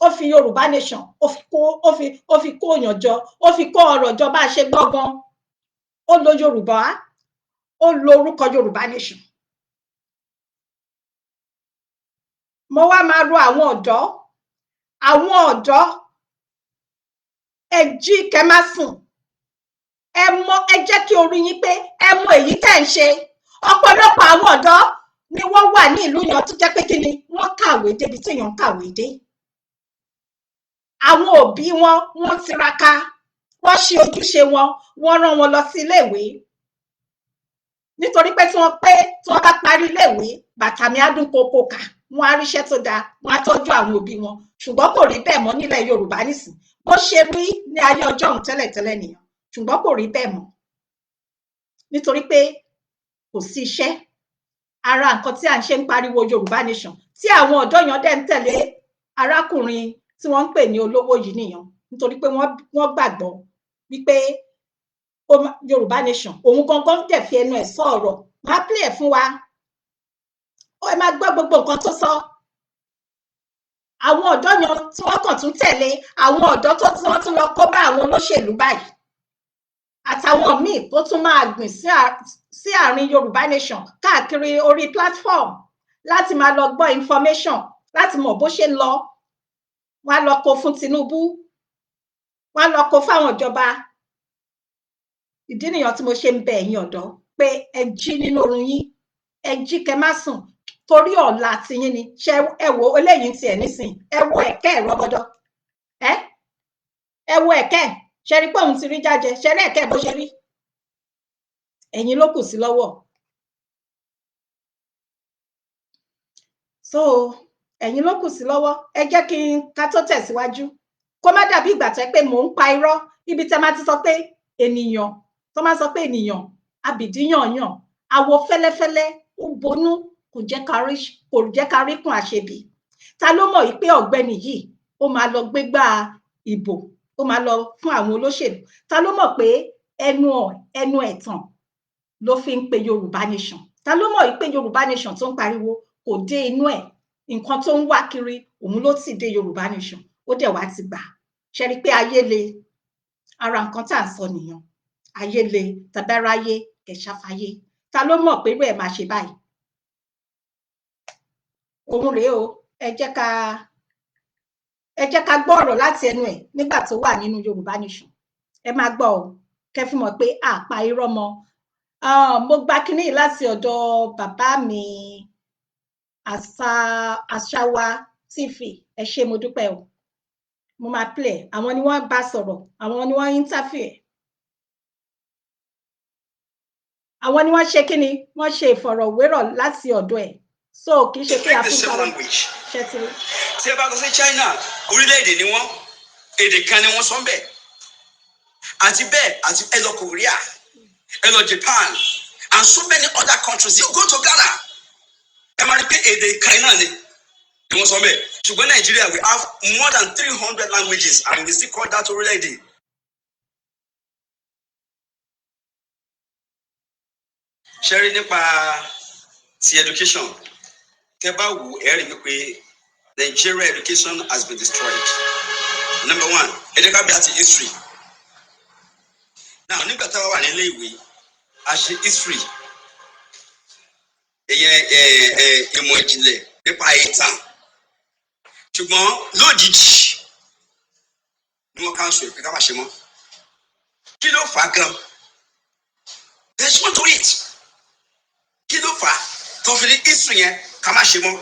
S3: Ó fi Yorùbá nation, ó fi kó òyàn jọ, ó fi kó ọrọ̀ jọ bá a ṣe gbọ́ngàn. Ó lo Yorùbá, ó lo orúkọ Yorùbá nation. Mo wá máa rọ àwọn ọ̀dọ́, ẹ jí kẹ́ má sùn. Ẹ jẹ́ kí orí yín pé ẹ mọ èyí tẹ́ ń ṣe. Ọ̀pọ̀lọpọ̀ àwọn ọ̀dọ́ ni wọ́n wà ní ìlú yẹn tó jẹ́ pé kí ni wọ́n kàwé débi tí èèyàn kàwé dé. Àwọn òbí wọ́n tiraka, wọ́n ṣe ojúṣe wọn, wọ́n rán wọn lọ sí iléèwé. Nítorí pé tí wọ́n bá parí iléèwé, bàtà mi á dún kókó kà, wọ́n á ríṣẹ́ tó dáa, wọ́n á tọ́jú àwọn òbí wọn. Ṣùgbọ́n kò rí bẹ́ẹ̀ mọ́ nílẹ̀ Yorùbá nísìn. Bó ṣe rí ní ayé ọjọ́ òun tẹ́lẹ̀tẹ́lẹ̀ nìyẹn. Ṣùgbọ́n kò rí bẹ́ẹ̀ mọ́. Nítorí pé kò sí iṣẹ́. Ara nǹkan tí à ń ṣe ń pariwo Yorùbá nation, tí àwọn ọ̀dọ́ yẹn dẹ̀ ń tẹ̀lé arákùnrin tí wọ́n ń pè ní olówó yìí nìyẹn. Nítorí pé wọ́n gbàgbọ́ wípé Yorùbá nation, òun gangan dẹ̀ fi ẹnu ẹ̀ sọ ọ̀rọ̀. Máa play ẹ̀ fún wa. ẹ máa gbọ́ gbogbo nǹkan tó sọ. Àwọn ọ̀dọ́ yan tí wọ́n kàn tún tẹ̀lé àwọn ọ̀dọ́ tó tí wọ́n tún lọ kó bá àwọn olóṣèlú báyìí. Àtàwọn míì tó tún máa gbìn sí àárín Yorùbá Nation káàkiri orí platform láti máa lọ gbọ́ information láti mọ̀ bó ṣe ń lọ. Wọ́n á lọ kó fún Tinubu, wọ́n á lọ kó fáwọn ìjọba. Ìdí nìyẹn tí mo ṣe ń bẹ̀ ẹ̀yin ọ̀dọ́ pé ẹ jí nínú oorun yín, ẹ jí kẹ́ má sùn torí ọ̀la tiyín ni. Ṣé ẹ wo eléyìí tiẹ̀ nísìn, ẹ wo ẹ̀kẹ́ ìrọ́bọdọ, ẹ wo ẹ̀kẹ́, ṣe rí pé òun ti rí jájẹ, ṣe rí ẹ̀kẹ́ bó ṣe rí. Ẹ̀yin ló kù sí lọ́wọ́. So ẹ̀yin ló kù sí lọ́wọ́. Ẹ jẹ́ kí n ká tó tẹ̀síwájú kó má dàbí ìgbà tó pé mò ń pa irọ́ ibi tẹ́ máa ti sọ pé ènìyàn tó máa sọ pé ènìyàn abìdíyànyàn àwọ̀ fẹ́lẹ́fẹ́lẹ́ ó bonú kò jẹ́ ká rí kún àṣebí. Ta ló mọ̀ pé ọ̀gbẹ́ni yìí ó máa lọ gbégbá ìbò, ó máa lọ fún àwọn olóṣèlú? Ta ló mọ̀ pé ẹnu ẹ̀tàn ló fi ń pe Yorùbá Nation? Ta ló mọ̀ pé Yorùbá Nation tó ń pariwo kò dé inú ẹ̀, nǹkan tó ń wá kiri òun ló ti dé Yorùbá Nation, ó dẹ̀ wá ti gbà. Ṣe rí pé ayé le, ara nǹkan tá à ń sọ nìyẹn. Ayé le, tàbáráyé kẹsàfáyé. Ta ló mọ̀ pé bẹ́ẹ̀ máa ṣe báyìí? Òun rèé o, ẹ jẹ́ ká gbọ́ ọ̀rọ̀ láti ẹnu ẹ̀ nígbà tó wà nínú Yorùbá Nation. Ẹ máa gbọ́ ọ, kẹ́ fi mọ̀ pé àpá irọ́ mọ́. Mo gba kinní láti ọ̀dọ̀ bàbá mi Àṣàwà TV. Ẹ ṣé mo dúpẹ́ o. Mo máa play. Àwọn ni wọ́n bá sọ̀rọ̀, àwọn ni wọ́n interview ẹ̀. Àwọn ni wọ́n ṣe kíni, wọ́n ṣe ìfọ̀rọ̀wérọ̀ láti ọ̀dọ̀ ẹ̀. So kì í ṣe pé àfihàn ṣẹtiri.
S1: Tí ẹ bá lọ sí China, orílẹ̀-èdè ni wọ́n, èdè kan ni wọ́n sọ ń bẹ̀. Àti bẹ́ẹ̀ àti ẹ lọ Korea, ẹ lọ Japan, and so many other countries. You go to Ghana, ẹ máa rí pé èdè kan náà ni wọ́n sọ bẹ́ẹ̀. Ṣùgbọ́n Nigeria, we have more than 300 languages and we still call that orílẹ̀-èdè. Ṣé rí nípa ti education? Tẹ́ bá wò ẹ rí wípé Nigeria education has been destroyed. Number one, ẹ jẹ́ ká bí àti history. Now nígbà tá a wà nílé ìwé, a ṣe history. Ìmọ̀ ìjìnlẹ̀ nípa ìtàn. Ṣùgbọ́n lójijì ni wọ́n cancel pé ká má ṣe mọ́. Kí ló fà á gan? There's more to it. Kí ló fà á tó fi ní history yẹn ká má ṣe mọ́?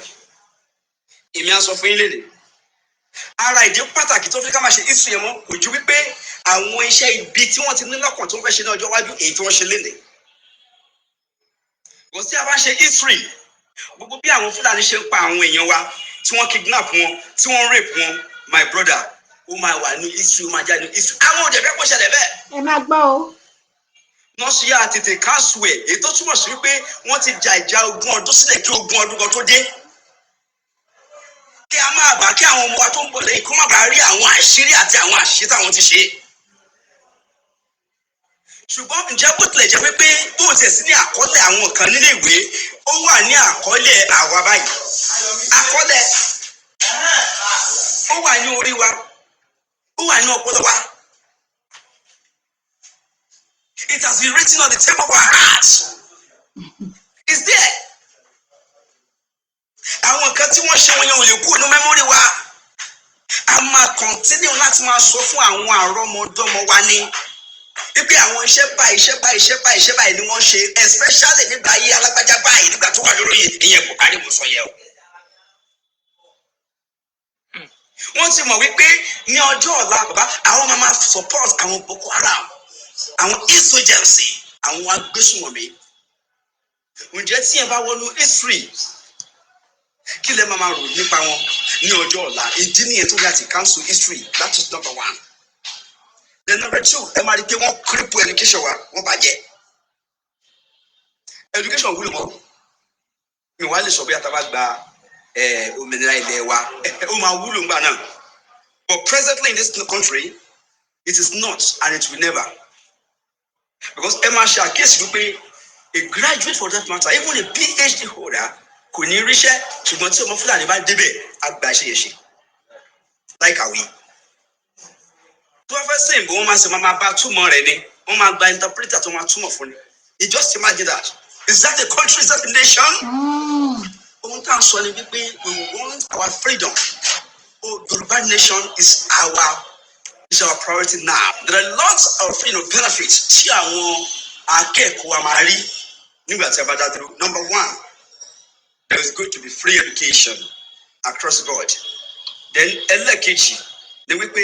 S1: Èmi á sọ fún yín lédè. Ara ìdí pàtàkì tó fi ká má ṣe history yẹn mọ́ kò ju wípé àwọn iṣẹ́ ibi tí wọ́n ti ní lọ́kàn tó ń fẹ́ ṣe ní ọjọ́ iwájú èyí tí wọ́n ṣe lédè. Kò sí a bá ṣe history, gbogbo bí àwọn Fúlàní ṣe ń pa àwọn èèyàn wa, tí wọ́n kidnap wọn, tí wọ́n rape wọn, my brother, ó máa wà ní history, ó máa jáde ní history. Àwọn òde fẹ́ kó ṣẹlẹ̀ bẹ́ẹ̀.
S3: Ẹ máa gbọ́ o.
S1: Wọ́n ṣe yá tètè cancel ẹ̀, èyí tó túmọ̀ sí wípé wọ́n ti jà ìjà 20 ọdún sílẹ̀ kí 20 ọdún kan tó dé. Kí a máa bá kí àwọn ọmọ wa tó ń bọ̀ lẹ́yìn kó má bàa rí àwọn àṣírí àti àwọn àṣìṣe táwọn ti ṣe. Ṣùgbọ́n ǹjẹ́ bó tilẹ̀ jẹ́ wípé bó tiẹ̀ sí ní àkọọ́lẹ̀ àwọn kan nílé ìwé, ó wà ní àkọọ́lẹ̀ àwa báyìí. Àkọọ́lẹ̀ ó wà ní orí wa, ó wà ní ọpọlọ wa. It has been written on the tip of our hearts. It's there. Àwọn kan tí wọ́n ṣe wọn yẹn ò lè kú ní mẹ́mórì wa. A máa continue láti máa sọ fún àwọn àrọ́mọdọ́mọ wa ní wípé àwọn iṣẹ́ báyìí ni wọ́n ṣe, especially nígbà ayé alágbájá báyìí nígbà tó wà lórí ìyẹn Buhari mo sọ yẹ o. Wọ́n ti mọ̀ wípé ní ọjọ́ ọ̀la bàbá àwọn máa support àwọn Boko Haram, àwọn insurgency, àwọn agbésùnmọ̀mí. Ǹjẹ́ tí ẹ bá wọnú history, kí lẹ máa rò nípa wọn ní ọjọ́ ọ̀la? Ìdí nìyẹn tó láti cancel history. That is number one. Then number two, ẹ máa rí pé wọ́n cripple education wa, wọ́n bàjẹ́. Education wúlò mọ́. Mi wá lè sọ bí àtàbà gba òmìnira ilẹ̀ wa, ó máa wúlò ńgbà náà. But presently in this country, it is not and it will never. Because ẹ máa ṣe àkíyèsí wípé a graduate for that matter, even a PhD holder, kò ní ríṣẹ́ ṣùgbọ́n tí ọmọ Fúlàní bá débẹ̀ àgbà ṣeyẹṣe láìkàwé tó bá fẹ́ sìn bó wọ́n máa ṣe máa bá túmọ̀ rẹ̀ ni wọ́n máa gba interpreter tó máa túmọ̀ fún ni. You just imagine that. Is that a country? Is that a nation? Ohun tá à ń sọ ni wípé we want our freedom. Yoruba nation is our priority now. There are lots of benefits tí àwọn akẹ́kọ̀ọ́ wa máa rí nígbà tí a bá dá dúró. Number one, there is going to be free education across the board. Then ẹlẹ́kejì ni wípé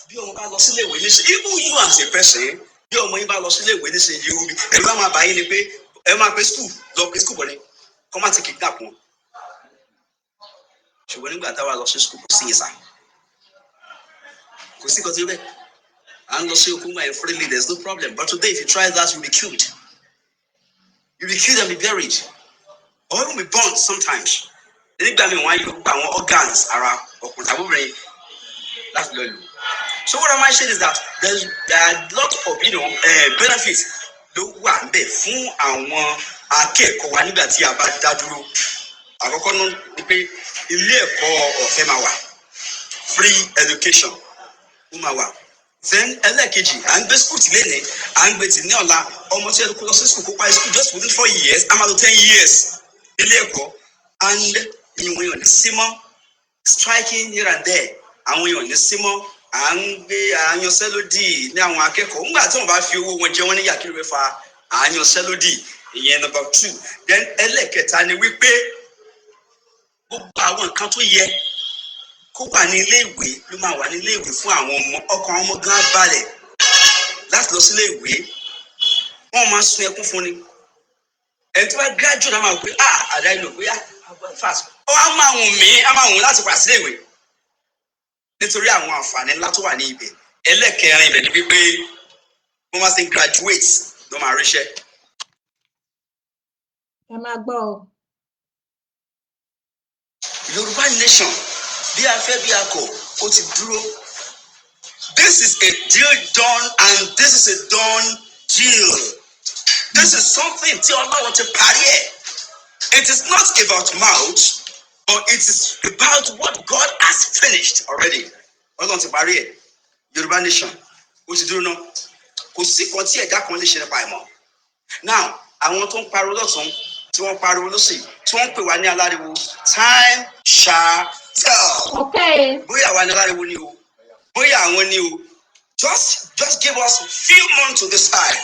S1: bí ọmọ bá lọ sílé ìwé nísìnyí, even you as a person, bí ọmọ yín bá lọ sílé ìwé nísìnyí yóò rí ẹ̀rọ máa bá yín ni pé ẹ máa pe school lọ pe school bọ̀ ni kọ́ máa ti kidnap wọn. Ṣùgbọ́n nígbà táwa lọ sí school kò sí ìsà kò sí kan tí ó bẹ́ẹ̀ à ń lọ sí okun wáyé freely, there is no problem, but today if you try that you will be killed. You will be killed and be buried or even be burnt sometimes. Nígbà míì wọ́n á yọ gbogbo àwọn organs ara ọkùnrin tàbí obìnrin láti lọ lò. So what am I saying is that there are a lot of benefits ló wà níbẹ̀ fún àwọn akẹ́kọ̀ọ́ wa nígbà tí a bá dá dúró. Àkọ́kọ́ náà ni pé ilé ẹ̀kọ́ ọ̀fẹ́ máa wà, free education ó máa wà. Then ẹlẹ́ẹ̀kejì à ń gbé school tìlé ní à ń gbé tì ní ọ̀la ọmọ tí ẹni kó lọ sí school kó parí school just within 4 years a máa lò 10 years ilé ẹ̀kọ́ and ìwọ̀n èèyàn ní símọ́ striking here and there àwọn èèyàn ní símọ́ à ń gbé àyànṣẹ́lódì ní àwọn akẹ́kọ̀ọ́ nígbà tí wọ́n bá fi owó wọn jẹ wọ́n níyà kí ló fẹ́ fa àyànṣẹ́lódì ìyẹn number 2. Then ẹlẹ́ẹ̀kẹta ni wípé gbogbo àwọn nǹkan tó yẹ kó wà ní ilé ìwé ló máa wà ní ilé ìwé fún àwọn ọmọ ọkàn ọmọ gan balẹ̀ láti lọ sí ilé ìwé wọ́n máa sun ẹkún fún ni ẹni tó bá graduate náà máa wò pé àdáyé lò pé fast ó á máa wùn láti padà sí ilé ìwé nítorí àwọn àǹfààní ńlá tó wà ní ibẹ̀. Ẹlẹ́kẹrin ibẹ̀ ni wípé wọ́n máa ṣe graduate ló máa ríṣẹ́.
S3: Ẹ máa gbọ́ o.
S1: Yorùbá nation bí a fẹ́ bí a kọ̀ ó ti dúró. This is a deal done and this is a done deal. This is something tí Ọlọ́run ti parí ẹ̀. It is not about mouth, but it is about what God has finished already. Ọlọ́run ti parí ẹ̀. Yorùbá nation ó ti dúró náà. Kò sí kan tí ẹ̀dá kan lè ṣe nípa ìmọ̀. Now, àwọn tó ń pariwo lọ́tún tí wọ́n pariwo lọ́sì tí wọ́n ń pè wá ní aláriwo time shall tell.
S3: Okay.
S1: Bóyá àwa ní aláriwo ni o, bóyá àwọn ni o. Just give us few months to decide.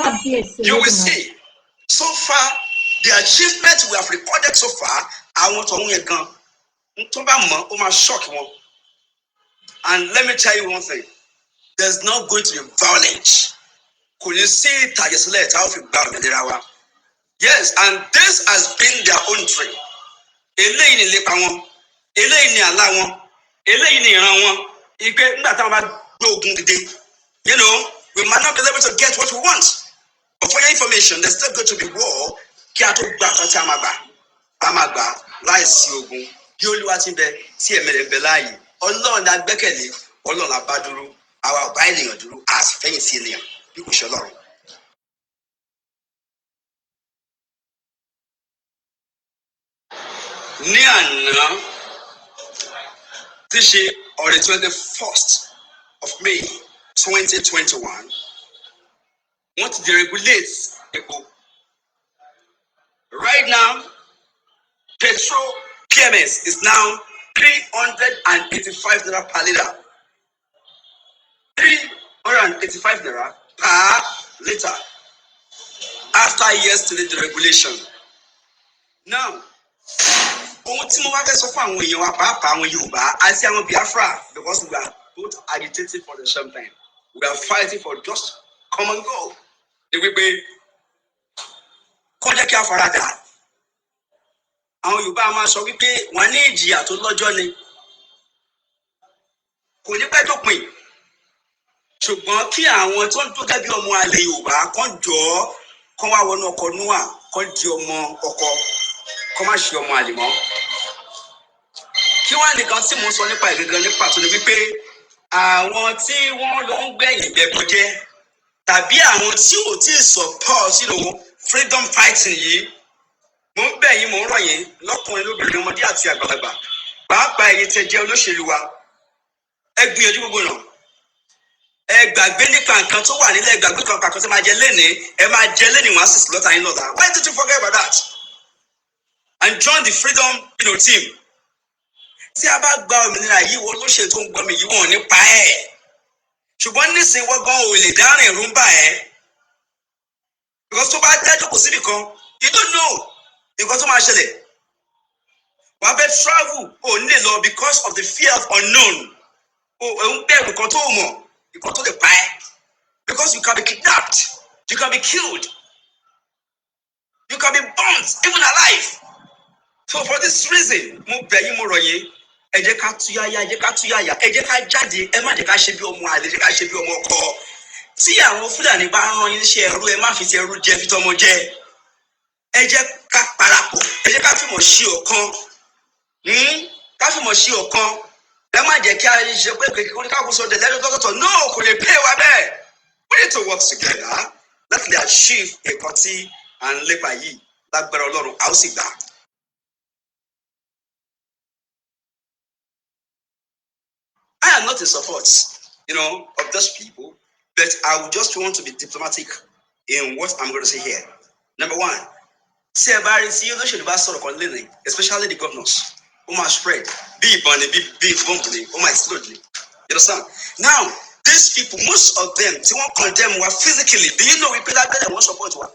S1: You will see. So far, the achievements we have recorded so far, àwọn tó ń yẹ gan. Tó bá mọ̀, ó máa shock wọn. And let me tell you one thing. There's not going to be violence. Kò ní sí ìtàjẹ̀sílẹ̀ tá a fi gba òmìnira wa. Yes, and this has been their own dream. Eléyìí ni ìlépa wọn, eléyìí ni àlá wọn, eléyìí ni ìran wọn. Ìgbé nígbà táwọn bá gbé ogun dìde. You know, we might not be able to get what we want. But for your information, there's still going to be war. Kí a tó gbà kan tí a máa gbà láìsí ogun. Bí Olúwa ti bẹ tí ẹ̀mí rẹ̀ bẹ láàyè. Ọlọ́run la gbẹ́kẹ̀lé, Ọlọ́run la bá dúró. Àwa ò bá ènìyàn dúró, a sì fẹ́yìn sí ènìyàn bí kò ṣe Ọlọ́run. Ní àná tí ṣe on the 21st of May 2021, wọ́n ti deregulate epo. Right now, petrol PMS is now 385 naira per liter. 385 naira per liter. After yesterday deregulation. Now, ohun tí mo wá fẹ́ sọ fún àwọn èèyàn wa pàápàá àwọn Yorùbá àti àwọn Biafra, because we are both agitating for the same time. We are fighting for just common goal. Ní wípé kó jẹ́ kí a faradà. Àwọn Yorùbá máa sọ wípé wọ́n ní ìjìyà tó lọ́jọ́ ni. Kò ní pẹ́ dópin. Ṣùgbọ́n kí àwọn tó ń tó gẹ́gẹ́ bí ọmọ àlè Yorùbá kan jọ kán wá wọnú ọkọ̀ Nóà kán di ọmọ ọkọ kán má ṣe ọmọ àlè mọ́. Kí wá nìkan tí mo sọ nípa ìgangan nípa tó ní wípé àwọn tí wọ́n lọ ń gbẹ̀yìn bẹ̀bọ̀ jẹ́ tàbí àwọn tí ò tí ì support freedom fighting yìí mo ń bẹ̀ yín mo ń rọ̀ yín lọ́kùnrin lóbìnrin ọmọdé àti àgbàlagbà pàápàá ẹ̀yin tẹ́ jẹ́ olóṣèlú wa ẹ gbìyànjú gbogbo náà ẹ gbàgbé nípa nǹkan tó wà nílẹ̀ gbàgbé kan pàkan tó máa jẹ lẹ́nìí ẹ máa jẹ lẹ́nìí wọ́n á sì lọ́ta yín lọ́ta. Why did you forget about that and join the freedom team? Tí a bá gba òmìnira yìí wọ́n lóṣèlú tó ń gbọ́ mi yìí wọ́n ò ní pa ẹ̀ ṣùgbọ́n nísìnyí wọ́n gan ò lè dárìn ìrúmbà ẹ̀ because tó bá dájú kò síbì kan you don't know nǹkan tó máa ṣẹlẹ̀ wàá fẹ́ travel ò ní lè lọ because of the fear of unknown ò ń bẹ̀rù kan tó mọ̀ nǹkan tó lè pa ẹ́ because you can be kidnapped you can be killed you can be burnt even alive. So for this reason mo bẹ̀ yín mo rọ̀ yín ẹ jẹ́ ká túyáyá ẹ jẹ́ ká túyáyá ẹ jẹ́ ká jáde ẹ má jẹ́ ká ṣe bí ọmọ àlè ẹ jẹ́ ká ṣe bí ọmọ ọkọ tí àwọn Fúlàní bá rán yín níṣẹ́ ẹrú ẹ má fi ti ẹrú jẹ fi tọmọ jẹ ẹ jẹ́ ká parapọ̀ ẹ jẹ́ ká fìmọ̀ ṣe ọ̀kan ká fìmọ̀ ṣe ọ̀kan ẹ má jẹ́ kí a ṣe pé kékeré oníkàkùn sọ dẹ̀lẹ́ lọ́tọ̀ọ̀tọ̀ no kò lè pay wa bẹ́ẹ̀ we need to work together láti lè achieve ẹ̀kọ́ tí à ń lépa yìí lágbára Ọlọ́run a ó sì gbà. I am not in support, of those people, but I would just want to be diplomatic in what I'm going to say here. Number one, especially the governors, who might spread, be bunny, be bumpy, who might explode. You understand? Now, these people, most of them, they won't condemn one physically. Do you know we pay that better won't support one?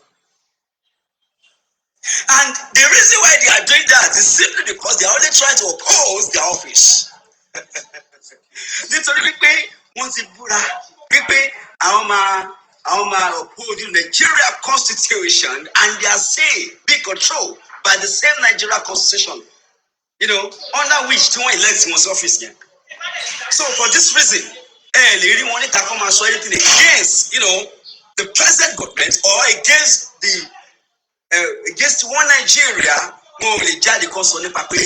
S1: And the reason why they are doing that is simply because they are only trying to oppose their office. Nítorí wípé wọ́n ti búra wípé àwọn máa uphold the Nigeria constitution and their say be controlled by the same Nigeria constitution, under which tí wọ́n elect wọn sí office yẹn. So for this reason, lè rí wọn níta kó máa sọ anything against, the present government or against one Nigeria, wọn ò lè jáde kan sọ nípa pé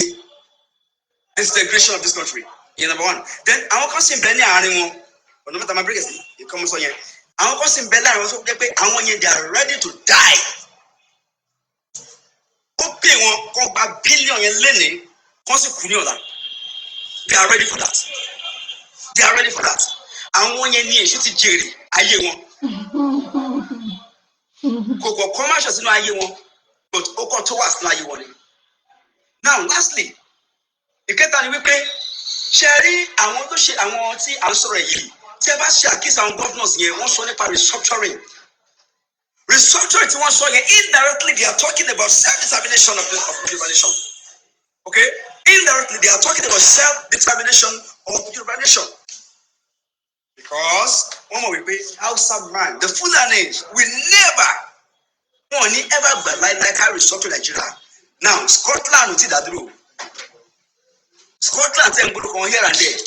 S1: integration of this country. Number one. Then àwọn kan sì ń bẹ ní àárín wọn ọ̀nà mẹ́ta máa bẹ̀rẹ̀ sí ìkọ́mọ sọ yẹn àwọn kan sì ń bẹ láàrin wọn tó jẹ́ pé àwọn yẹn they are ready to die. Ó pè wọn kó gba bílíọ̀nù yẹn lénìí kó sì kú ní ọ̀la. They are ready for that. They are ready for that. Àwọn yẹn ní èṣù ti jèrè ayé wọn. Kò kọ̀ commercial sínú ayé wọn but ó kọ̀ tó wà sínú ayé wọn ni. Now lastly, ìkẹta ni wípé ṣe rí àwọn tó ṣe àwọn tí à ń sọ̀rọ̀ yìí tí ẹ bá ṣe àkíyèsí àwọn governors yẹn wọ́n sọ nípa restructuring tí wọ́n sọ yẹn indirectly they are talking about self-determination of Yoruba nation. Okay, indirectly they are talking about self-determination of Yoruba nation because wọ́n mọ̀ wípé Hausa man the Fulanis will never wọ́n ní ever gba like how restructure Nigeria. Now Scotland ti dá dúró. Scotland tẹ̀ ń gbọ́dọ̀ kan here and there.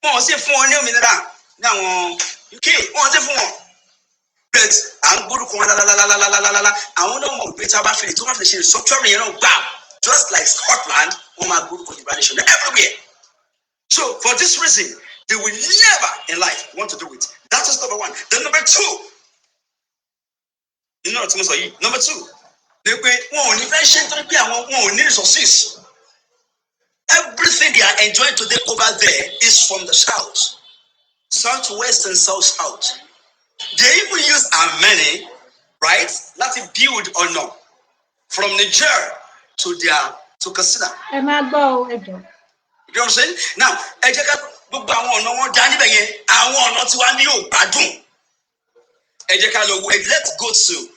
S1: Wọ́n sì fún wọn ní òmìnira ní àwọn UK wọ́n sì fún wọn. But à ń gbọ́dọ̀ kan lálálálálálálá àwọn náà mọ̀ pé tí a bá fi ṣe restructuring yẹn náà gbà just like Scotland wọ́n máa gbọ́dọ̀ kan Yoruba nation everywhere. So for this reason they will never in life want to do it. That is number one. Then number two. Tí mo sọ yìí. Number two. Ni pé wọn ò ní fẹ́ ṣe nítorí pé wọn ò ní resources. Everything they are enjoying today over there is from the southwest and south. They even use our money, right? Lati build or no, from Niger to Katsina.
S3: Ẹ máa gbọ́ o, ẹ jọ̀ọ́.
S1: You know what I'm saying? Now, ẹ jẹ́ ká gbogbo àwọn ọ̀nà wọn dá níbẹ̀ yẹn, àwọn ọ̀nà tí wàá ní yóò gbádùn. Ẹ jẹ́ ká lọ wo, let's go to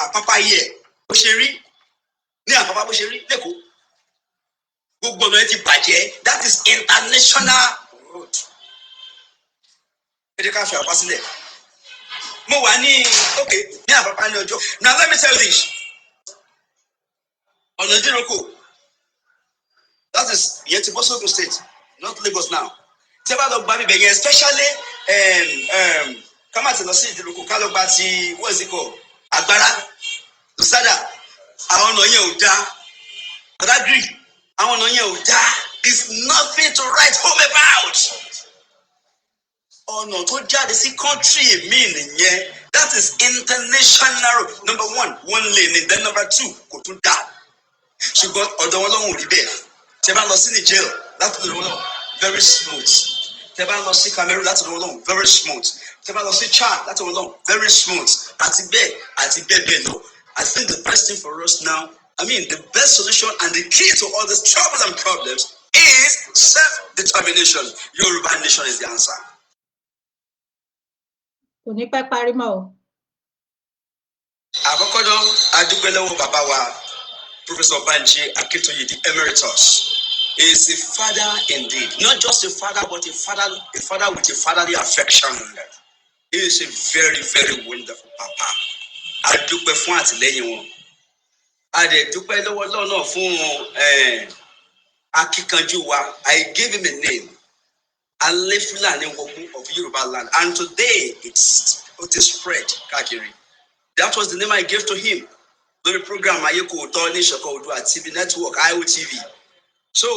S1: Apapa here. Bó ṣe rí ní Apapa bó ṣe rí lẹ́kọ̀ọ́. Gbogbo ọ̀nà ti bàjẹ́, that is international road. Ẹ jẹ́ ká fi Apapa sílẹ̀. Mo wà ní Apapa ní ọjọ́. Now let me tell you this. Ọ̀nà Ìdíròkò, that is Yetibosogun state, not Lagos now. Tí ẹ bá lọ gba bíbẹ̀ yẹn, especially ká má ti lọ sí Ìdíròkò, ká lọ gba ti what is it called? Agbára, Lùsádà, àwọn ọ̀nà yẹn ò dáa. Badagry. Àwọn ọ̀nà yẹn ò dáa. It's nothing to write home about. Ọ̀nà tó jáde sí country mi nìyẹn That is international. Number one lane, then number two, kò tún dá. Ṣùgbọ́n ọ̀dọ̀ wọn lọ́hùn rí bẹ́ẹ̀. Tẹ́ bá lọ sí Niger, láti ọ̀dọ̀ wọn lọ́hùn, very smooth. Tẹ́ bá lọ sí Cameroon, láti ọ̀dọ̀ wọn lọ́hùn, very smooth. Tẹ́ bá lọ sí Chad, láti ọ̀dọ̀ wọn lọ́hùn, very smooth. Àti bẹ́ẹ̀ lọ. I think the best thing for us now, the best solution and the key to all these troubles and problems is self-determination. Yoruba nation is the answer.
S3: Kò ní pẹ́ parí mọ́ o.
S1: Àkọ́kọ́ náà, a dúpẹ́ lọ́wọ́ bàbá wa, Professor Banji Akintoye, the emeritus. He is a father indeed. Not just a father, but a father with a fatherly affection. He is a very, very wonderful papa. A dúpẹ́ fún àtìlẹ́yìn wọn. A dẹ̀ dúpẹ́ lọ́wọ́ Ọlọ́run náà fún akíkanjú wa. I gave him a name. Alefulani Woku of Yoruba land. And today it is spread káàkiri. That was the name I gave to him. The program Ayeko Otoni Shoko Odu at TV Network, IOTV. So,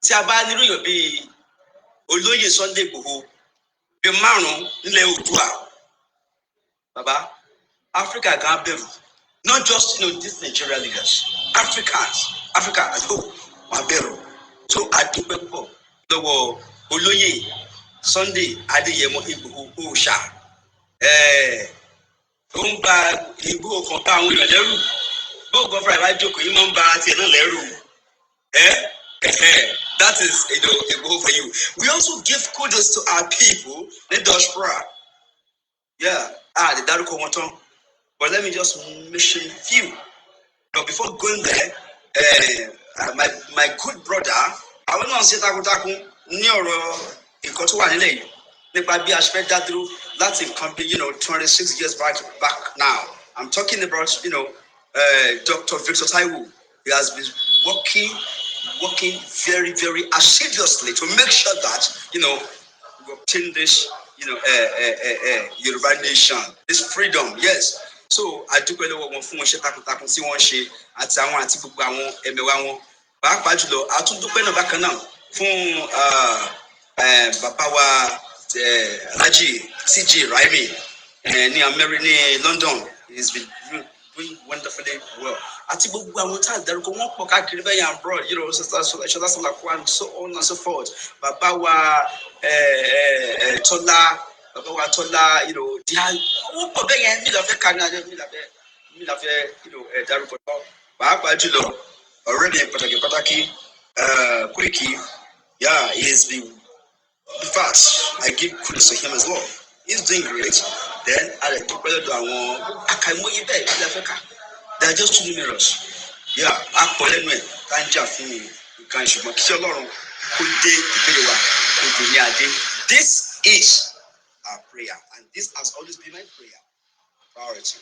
S1: tí a bá nírú yàn bí Olóyè Sunday Igboho bí márùn nílẹ̀ Oòduà. Baba, Africa gan bẹ̀rù. Not just these Nigerian leaders. Africa as whole wọ́n bẹ̀rù. So a dúpẹ́ púpọ̀ lọ́wọ́ Olóyè Sunday Adéyẹmọ Igboho Òòṣà. Ó ń ba ìbò kan bá àwọn èèyàn lẹ́rù. Bó gọ́fà ìbá jókòó yìí máa ń ba tiẹ̀ náà lẹ́rù. That is a goal for you. We also give kudos to our people, the diaspora. Yeah, the dárúkọ wọn tán. But let me just mention a few. But before going there, my good brother, àwọn náà ṣe takuntakun ní ọ̀rọ̀ nǹkan tó wà nílẹ̀ yìí nípa bí a ṣe fẹ́ dá dúró láti nǹkan bí 26 years back now. I'm talking about Dr. Victor Taiwo. He has been working very, very assiduously to make sure that we obtain this Yoruba nation, this freedom. Yes. So I do pẹ̀lú wọn fún iṣẹ́ takuntakun tí wọ́n ṣe àti àwọn àti gbogbo àwọn ẹ̀mẹ̀wá wọn. Pàápàá jùlọ a tún dúpẹ́ náà bákan náà fún bàbá wa Alhaji CJ Raimi ní London. He's been doing wonderfully well. Àti gbogbo àwọn tá a dárúkọ wọn pọ̀ káàkiri bẹ́ẹ̀ yàn abroad, Ṣọlá Sọlákọ and so on and so forth. Bàbá wa Tọ́lá, wọ́n pọ̀ bẹ́ẹ̀ yẹn mi lọ fẹ́ kárí mi lọ fẹ́ dárúkọ náà. Pàápàá jùlọ ọ̀rẹ́ mi pàtàkì Koiki, yeah, he's been fast. I give kudos to him as well. He's doing great. Then I like to pray to àwọn akaimoye bẹ́ẹ̀ ní Africa. They are just too numerous. Yeah, akọlẹ́nu ẹ̀ ká ń jà fún nǹkan ìṣùgbọ́n kí Ọlọ́run kó dé ìbéèrè wa kó dùn ní adé. This is our prayer, and this has always been my prayer. Priority.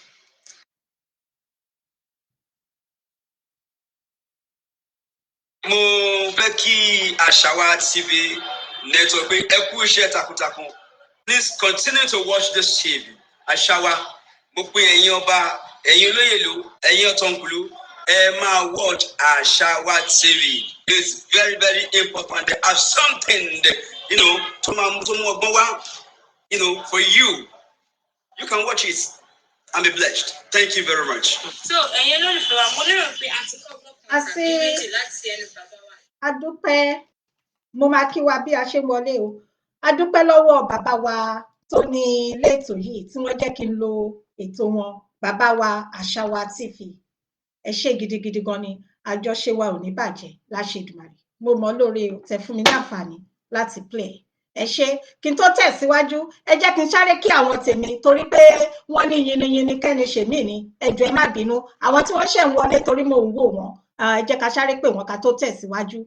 S1: Mo fẹ́ kí Àṣàwà TV network pé ẹ kú iṣẹ́ takuntakun. Please continue to watch this TV. Àṣàwà, mo pe ẹ̀yin ọba, ẹ̀yin olóyèlú, ẹ̀yin ọ̀tọ̀nkùlú, ẹ máa watch Àṣàwà TV. It's very, very important. They have something that, tó mú ọgbọ́n wá, for you. You can watch it and be blessed. Thank you very much.
S4: So, ẹ̀yin olólùfẹ́ wa, mo lérò pé a ti kọ́
S3: méjì láti ẹnu bàbá wa. A dúpẹ́, mo máa kí wa bí a ṣe wọlé o. A dúpẹ́ lọ́wọ́ bàbá wa tó ní ilé ètò yìí tí wọ́n jẹ́ kí n lo ètò wọn, bàbá wa Àṣàwà TV. Ẹ ṣé gidigidi gan ni, àjọṣe wa ò ní bàjẹ́ láṣẹ Èdùmàrè. Mo mọ̀ lóore tẹ́ fún mi ní àǹfààní láti play. Ẹ ṣé, kí n tó tẹ̀síwájú, ẹ jẹ́ kí n sáré kí àwọn tèmi torí pé wọ́n ní yiniyini kẹ́ni ṣèmí ni. Ẹ jọ̀ọ́ ẹ má bínú. Àwọn tí wọ́n ṣẹ̀ ń wọlé torí mo ń wò wọ́n. Ẹ jẹ́ ká sáré pè wọ́n ká tó tẹ̀síwájú.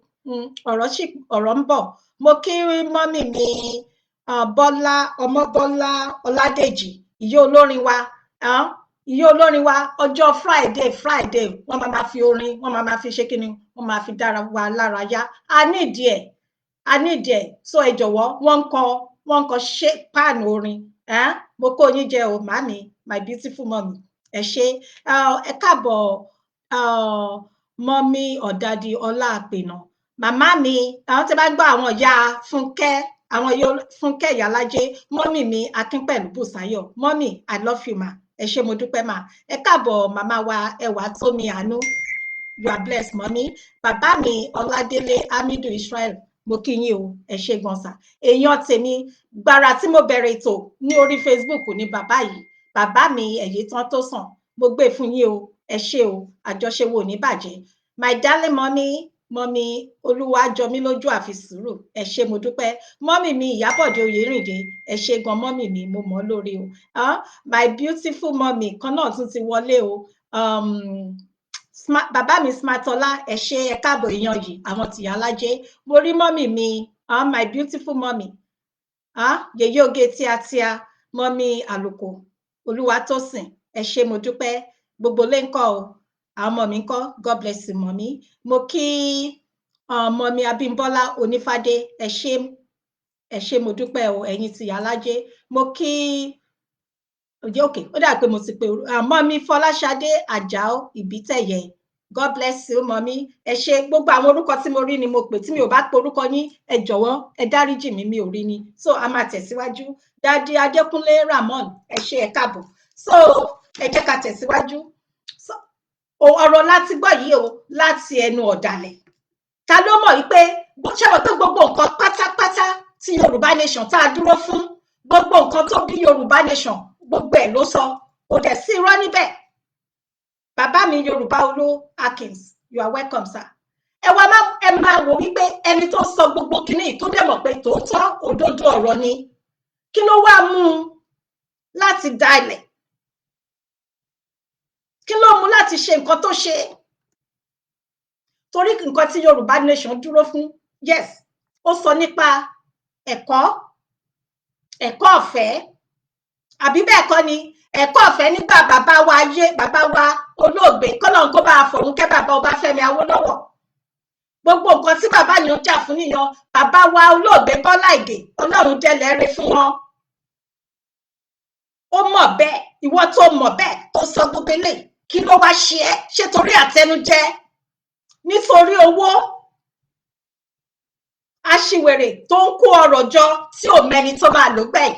S3: Ọ̀rọ̀ ń bọ̀. Mo kí mọ́mì mi Bọ́lá Ọmọbọ́lá Ọládèjì, ìyá olórin wa, ọjọ́ Friday wọ́n máa fi orin, wọ́n máa fi ṣe kíni, wọ́n máa fi dára wa lára yá. A nídìí ẹ̀. So ẹ jọ̀wọ́, wọ́n ń kọ ṣe páànù orin. Mo kó yín jẹ o, màmí, my beautiful mommy. Ẹ ṣé. Ẹ káàbọ̀ mọ́mí Ọ̀dàdì Ọlá Àpènà. Màmá mi, àwọn tí bá gbọ́ àwọn ìyá Fúnkẹ́, àwọn yo Fúnkẹ́ Ìyálájé, mommy mi Akin pẹ̀lú Bùsáyọ̀. Mommy, I love you ma. Ẹ ṣé mo dúpẹ́ ma. Ẹ káàbọ̀ màmá wa Ẹwà Tómi Àánú. You are blessed, mommy. Bàbá mi Ọládélé Hamidu Israel. Mo kí yín o, ẹ ṣé gan sà. Èèyàn tèmi gbàrà tí mo bẹ̀rẹ̀ ètò ní orí Facebook ní bàbá yìí. Bàbá mi ẹ̀yẹ tán tó sàn. Mo gbé fún yín o, ẹ ṣé o, àjọṣe wo ní bàjẹ́. My darling mommy Olúwajọmílójú àfi sùúrù. Ẹ ṣé mo dúpẹ́. Mommy mi Ìyábọ̀dé Oyèrìndé. Ẹ ṣé gan mommy mi, mo mọ̀ lórí o. My beautiful mommy kan náà tún ti wọlé o. Bàbá mi Smartola, ẹ ṣé ẹ káàbọ̀ èèyàn yìí, àwọn tìyálájé. Mo rí mommy mi, my beautiful mommy. Yèyé oge tíatíá, mommy Àlùkò, Olúwatósìn, ẹ ṣé mo dúpẹ́. Gbogbo lé ńkọ́ o. Àwọn ọmọ mi ńkọ́, God bless you mommy. Mo kí mommy Abímbọ́lá Onífádé, ẹ ṣé mo dúpẹ́ o, ẹ̀yin tìyálájé. Mo kí okay, ó dà pé mo ti pe mommy Fọláṣadé Àjàó Ìbítẹ̀yẹ. God bless you mommy. Ẹ ṣé gbogbo àwọn orúkọ tí mo rí ni mo pè, tí mi ò bá pe orúkọ yín ẹ jọ̀wọ́ ẹ dáríjì mí, mi ò rí ni. So a máa tẹ̀síwájú. Daddy Adékúnlé Ramon, ẹ ṣé ẹ káàbọ̀. So ẹ jẹ́ ká tẹ̀síwájú. So ọ̀rọ̀ láti gbọ́ yìí o láti ẹnu ọ̀dàlẹ̀. Ta ló mọ̀ wípé ṣé wọ́n tó gbogbo nǹkan pátápátá tí Yorùbá nation tá a dúró fún, gbogbo nǹkan tó bí Yorùbá nation gbogbo ẹ̀ ló sọ, kò dẹ̀ sí irọ́ níbẹ̀. Bàbá mi Yorùbá Olú Akins, you are welcome sir. Ẹ máa wò wípé ẹni tó sọ gbogbo kìíní tó dẹ̀ mọ̀ pé tòótọ́ òdodo ọ̀rọ̀ ni, kí ló wá mú un láti dalẹ̀? Kí ló mú láti ṣe nǹkan tó ṣe? Torí nǹkan tí Yorùbá nation dúró fún, yes, ó sọ nípa ẹ̀kọ́ ọ̀fẹ́, àbí bẹ́ẹ̀ kọ́ ni? Ẹ̀kọ́ ọ̀fẹ́ nígbà bàbá wa ayé, bàbá wa olóògbé, kọ́lọ́run kó bá a fọ̀run kẹ́ bàbá Ọbáfẹ́mi Awólọ́wọ̀. Gbogbo nǹkan tí bàbá yẹn ń jà fún nìyẹn. Bàbá wa olóògbé Bọ́lá Ìgè, Ọlọ́run délẹ̀ rẹ̀ fún wọn. Ó mọ̀ bẹ́ẹ̀, ìwọ tó mọ̀ bẹ́ẹ̀ tó sọ gbogbo eléyìí, kí ló wá ṣe ẹ́? Ṣé torí àtẹnujẹ? Nítorí owó? Aṣiwèrè tó ń kó ọrọ̀ jọ tí ò mẹ́ni tó máa lò gbẹ̀yìn.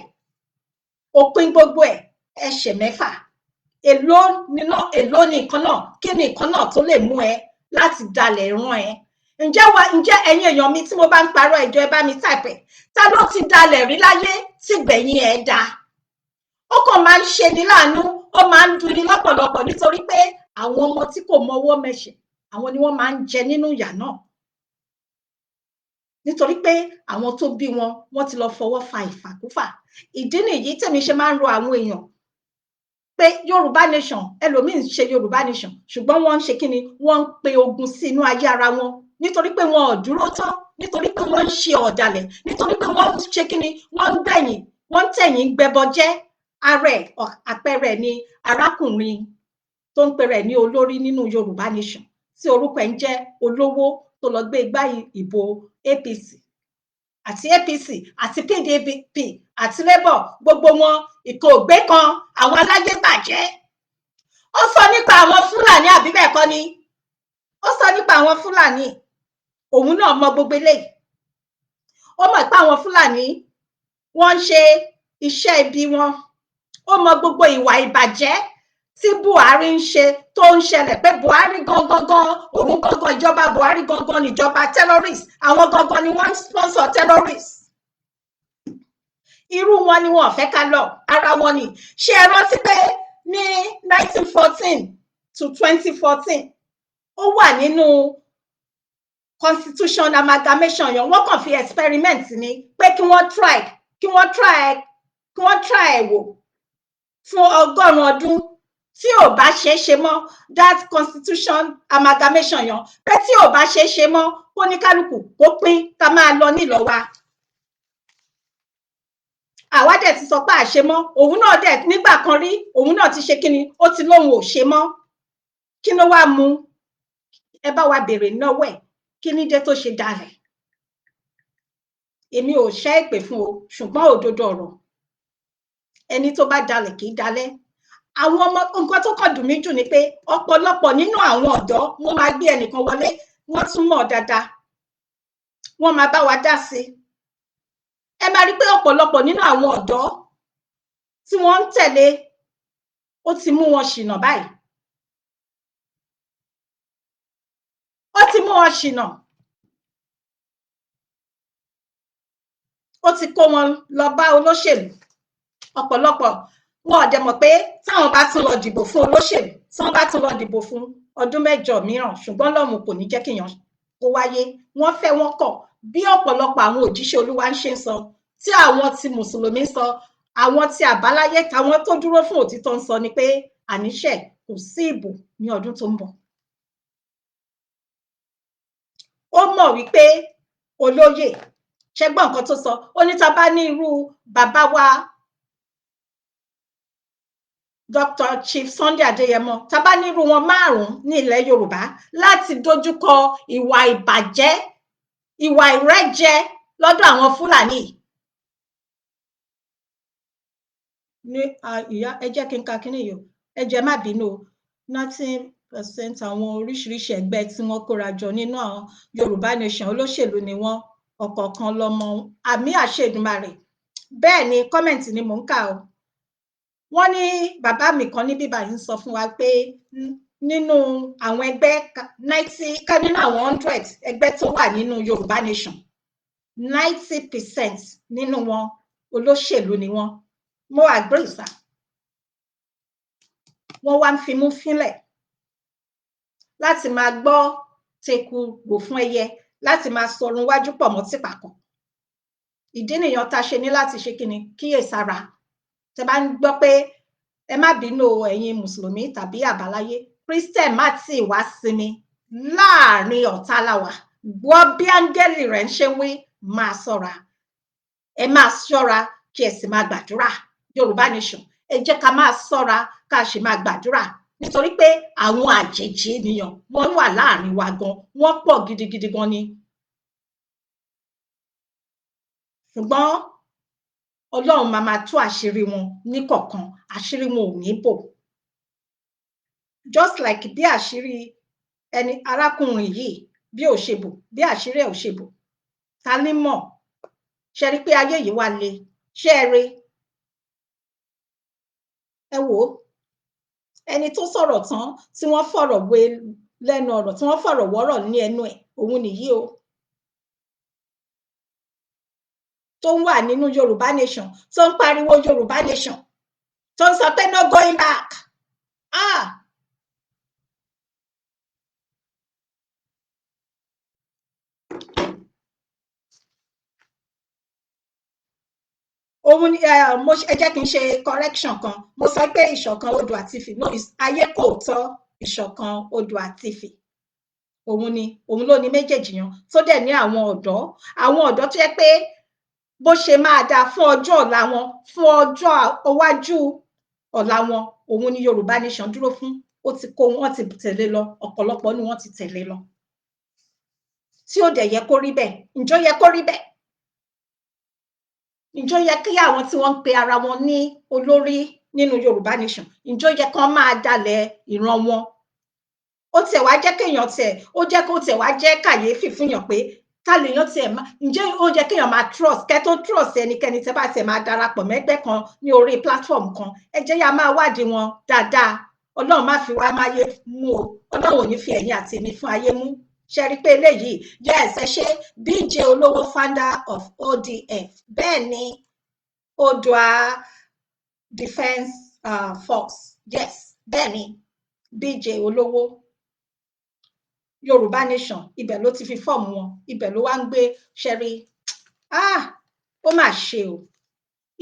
S3: Òpin gbogbo ẹ̀ ẹsẹ̀ mẹ́fà. Èló ni nǹkan náà? Kí ni nǹkan náà tó lè mú ẹ láti dalẹ̀ rán ẹ? Ǹjẹ́ ẹ̀yin èèyàn mi tí mo bá ń parọ́ ẹjọ́ ẹ bá mi type. Ta ló ti dalẹ̀ rí láyé tí gbẹ̀yìn ẹ̀ dá? Ó kàn máa ń ṣe ni láàánú, ó máa ń dùn ni lọ́pọ̀lọpọ̀ nítorí pé àwọn ọmọ tí kò mọwọ́ mẹsẹ̀, àwọn ni wọ́n máa ń jẹ nínú ìyà náà. Nítorí pé àwọn tó bí wọn, wọ́n ti lọ fọwọ́ fa ìfàkúfà. Ìdí nìyí tèmi ṣe máa ń rọ àwọn èèyàn pé Yorùbá nation, ẹlòmíì ń ṣe Yorùbá nation, ṣùgbọ́n wọ́n ń ṣe kí ni? Wọ́n ń pe ogun sí inú ayé ara wọn, nítorí pé wọn ò dúró tán, nítorí pé wọ́n ń ṣe ọ̀dàlẹ̀, nítorí pé wọ́n ń ṣe kí ni? Wọ́n ń gbẹ̀yìn, wọ́n ń tẹ̀yìn gbẹbọ jẹ́. Àpẹẹrẹ ni arákùnrin tó ń pèrè ní olórí nínú Yorùbá nation, tí orúkọ ẹ̀ ń jẹ́ Olówó, tó lọ gbé igbá ìbò APC àti PDP àti Labour, gbogbo wọn ìkó ògbé kan, àwọn aláyé bàjẹ́. Ó sọ nípa àwọn Fúlàní, àbí bẹ́ẹ̀ kọ́ ni? Ó sọ nípa àwọn Fúlàní. Òun náà mọ gbogbo eléyìí. Ó mọ̀ pé àwọn Fúlàní wọ́n ń ṣe iṣẹ́ ibi wọn. Ó mọ gbogbo ìwà ìbàjẹ́ tí Buhari ń ṣe, tó ń ṣẹlẹ̀, pé Buhari gangan, òun gangan, ìjọba Buhari gangan ni ìjọba terrorist. Àwọn gangan ni wọ́n ń sponsor terrorist. Irú wọn ni wọn ò fẹ́ ká lọ, ara wọn ni. Ṣé ẹ rántí pé ní 1914 to 2014 ó wà nínú constitution amalgamation yẹn, wọ́n kàn fi experiment ni pé kí wọ́n try wò fún 100 ọdún. Tí ò bá ṣe mọ́, that constitution amalgamation yẹn, pé tí ò bá ṣe mọ́, kó ní kálukú kó pín, ká máa lọ nílọ wa. Àwa dẹ̀ ti sọ pé àṣe mọ́, òun náà dẹ̀ nígbà kan rí, òun náà ti ṣe kíni, ó ti lóhun ò ṣe mọ́. Kí ló wá mú? Ẹ bá wa béèrè lọ́wọ́ ẹ̀, kí ní dé tó ṣe dalẹ̀? Èmi ò ṣẹ́ ìpè fún o, ṣùgbọ́n òdodo ọ̀rọ̀, ẹni tó bá dalẹ̀ kì í dalẹ̀. Àwọn ọmọ, nǹkan tó kàn dùn mí jù ni pé ọ̀pọ̀lọpọ̀ nínú àwọn ọ̀dọ́, wọ́n máa gbé ẹnìkan wọlé, wọ́n tún mọ̀ dáadáa, wọ́n máa bá wa dá sí. ẹ máa rí pé ọ̀pọ̀lọpọ̀ nínú àwọn ọ̀dọ́ tí wọ́n ń tẹ̀lé ó ti mú wọn ṣìnà báyìí. Ó ti mú wọn ṣìnà. Ó ti kó wọn lọ bá olóṣèlú. Ọ̀pọ̀lọpọ̀ wọn ò dẹ̀ mọ̀ pé táwọn bá tún lọ dìbò fún olóṣèlú, tí wọ́n bá tún lọ dìbò fún ọdún 8 mìíràn, ṣùgbọ́n Ọlọ́run kò ní jẹ́ kéèyàn kó wáyé. Wọ́n fẹ́ wọn kọ̀ bí ọ̀pọ̀lọpọ̀ àwọn òjíṣẹ́ Olúwa ń ṣe ń sọ, tí àwọn ti Mùsùlùmí ń sọ, àwọn ti àbáláyé, táwọn tó dúró fún òtítọ́ ń sọ ni pé àníṣe kò sí ìbò ní ọdún tó ń bọ̀. Ó mọ̀ wípé olóyè, ṣé gbọ́ nǹkan tó sọ? Ó ní tá bá ní irú bàbá wa Dr. Chief Sunday Adéyẹmọ, tá bá ní irú wọn 5 ní ilẹ̀ Yorùbá láti dojúkọ ìwà ìbàjẹ́, ìwà ìrẹ́jẹ lọ́dọ̀ àwọn Fúlàní. Ní ìyá ẹ jẹ́ kí n ka kíní yìí, ẹ jẹ́ má bínú o. 90% àwọn oríṣiríṣi ẹgbẹ́ tí wọ́n kóra jọ nínú àwọn Yorùbá Nation olóṣèlú ni wọ́n, ọ̀kọ̀ọ̀kan lọ́mọ àmì àṣẹ Èdùmàrè. Bẹ́ẹ̀ ni kọ́mẹ̀ntì ni mò ń kà o. Wọ́n ní bàbá mi kan ní bíbá yìí ń sọ fún wa pé nínú àwọn ẹgbẹ́ 90 ká nínú àwọn 100 ẹgbẹ́ tó wà nínú Yorùbá Nation, 90% nínú wọn olóṣèlú ni wọ́n. Mo agree sir. Wọ́n wá ń fimú fínlẹ̀ láti máa gbọ́ teku rò fún ẹyẹ, láti máa sọrun wájú pọ̀ mọ́ tìpàkọ́. Ìdí nìyẹn tá ṣe ní láti ṣe kíni kíyèsára. Tẹ́ bá ń gbọ́ pé ẹ má bínú ẹ̀yin Mùsùlùmí tàbí àbáláyé, Christian má tí wá sinmi láàrin ọ̀tá láwà. Gbọ́ bí áńgẹ́lì rẹ̀ ń ṣe wí, máa ṣọ́ra. Ẹ máa ṣọ́ra kí ẹ sì máa gbàdúrà. Yorùbá Nation, ẹ jẹ́ ká máa ṣọ́ra ká sì máa gbàdúrà, nítorí pé àwọn àjèjì ènìyàn wọ́n wà láàrin wa gan, wọ́n pọ̀ gidigidi gan ni. Ṣùgbọ́n Ọlọ́run máa tú àṣírí wọn ní kọ̀ọ̀kan, àṣírí wọn ò ní bò. Just like bí àṣírí ẹni arákùnrin yìí bí ò ṣe bò, bí àṣírí ẹ̀ ò ṣe bò. Ta ní mọ̀? Ṣé rí pé ayé yìí wá le? Ṣé ẹ rí? Ẹ wò ó, ẹni tó sọ̀rọ̀ tán tí wọ́n fọ̀rọ̀ wé lẹ́nu ọ̀rọ̀, tí wọ́n fọ̀rọ̀ wọ́rọ̀ ní ẹnu ẹ̀, òun nìyí o. Tó ń wà nínú Yorùbá Nation, tó ń pariwo Yorùbá Nation, tó ń sọ pé no going back. Òun ni ẹ jẹ́ kí n ṣe correction kan. Mo sọ pé ìṣọ̀kan Oòduà àti Ifẹ̀, no, ayé kò tọ́ ìṣọ̀kan Oòduà àti Ifẹ̀. Òun ló ní méjèèjì yan, tó dẹ̀ ní àwọn ọ̀dọ́ tó yẹ pé bó ṣe máa dáa fún ọjọ́ ọ̀la wọn, fún ọjọ́ iwájú ọ̀la wọn, òun ni Yorùbá Nation dúró fún. Ó ti kó wọn ti tẹ̀lé lọ, ọ̀pọ̀lọpọ̀ ni wọ́n ti tẹ̀lé lọ. Tí ó dẹ̀ yẹ kó rí bẹ́ẹ̀, ǹjọ́ yẹ kó rí bẹ́ẹ̀? Ǹjọ́ yẹ kí àwọn tí wọ́n ń pe ara wọn ní olórí nínú Yorùbá Nation, ǹjọ́ yẹ kán máa dalẹ̀ ìran wọn? Ó tiẹ̀ wá jẹ́ kéèyàn ó jẹ́ kó tiẹ̀ wá jẹ́ kàyéfì fúnyàn pé ká lèèyàn tiẹ̀ máa, ǹjẹ́ ó yẹ kéèyàn máa trust, kẹ́ tó trust ẹnikẹ́ni tẹ́ bá tiẹ̀ máa darapọ̀ mẹ́gbẹ́ kan ní orí platform kan, ẹ jẹ́ yá máa wádìí wọn dáadáa. Ọlọ́run má fi wá máyé mú o, Ọlọ́run ò ní fi ẹ̀yin àti èmi fún ayé mú. Ṣé rí pé eléyìí yes, ẹ ṣe BJ Olówó, founder of ODF. Bẹ́ẹ̀ ni Oòduà Defence Force, yes, bẹ́ẹ̀ ni BJ Olówó. Yorùbá Nation, ibẹ̀ ló ti fi fọ́ọ̀mù wọn, ibẹ̀ ló wá ń gbé. Ṣẹ́rí, ó mà ṣe o.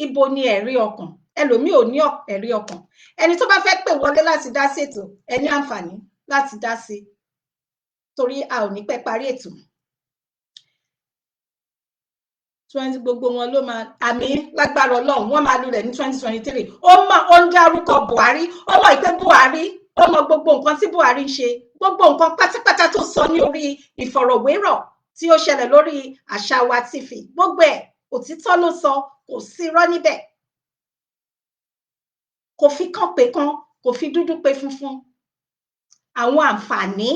S3: Ibo ni ẹ̀rí ọkàn? Ẹlòmíì ò ní ẹ̀rí ọkàn. Ẹni tó bá fẹ́ pè wọlé láti dá sí ètò, ẹ ní àǹfààní láti dá sí, torí a ò ní pẹ́ parí ètò. 20 gbogbo wọn ló máa, àmì lágbára Ọlọ́run, wọ́n máa lulẹ̀ ní 2023. Ó ń dárúkọ Buhari, ó mọ̀ pé Buhari, ó mọ gbogbo nǹkan tí Buhari ń ṣe, gbogbo nǹkan pátápátá tó sọ ní orí ìfọ̀rọ̀wérọ̀ tí ó ṣẹlẹ̀ lórí Àṣàwà TV, gbogbo ẹ̀ òtítọ́ ló sọ, kò sí irọ́ níbẹ̀. Kò fi kán pé kán, kò fi dúdú pé funfun. Àwọn àǹfààní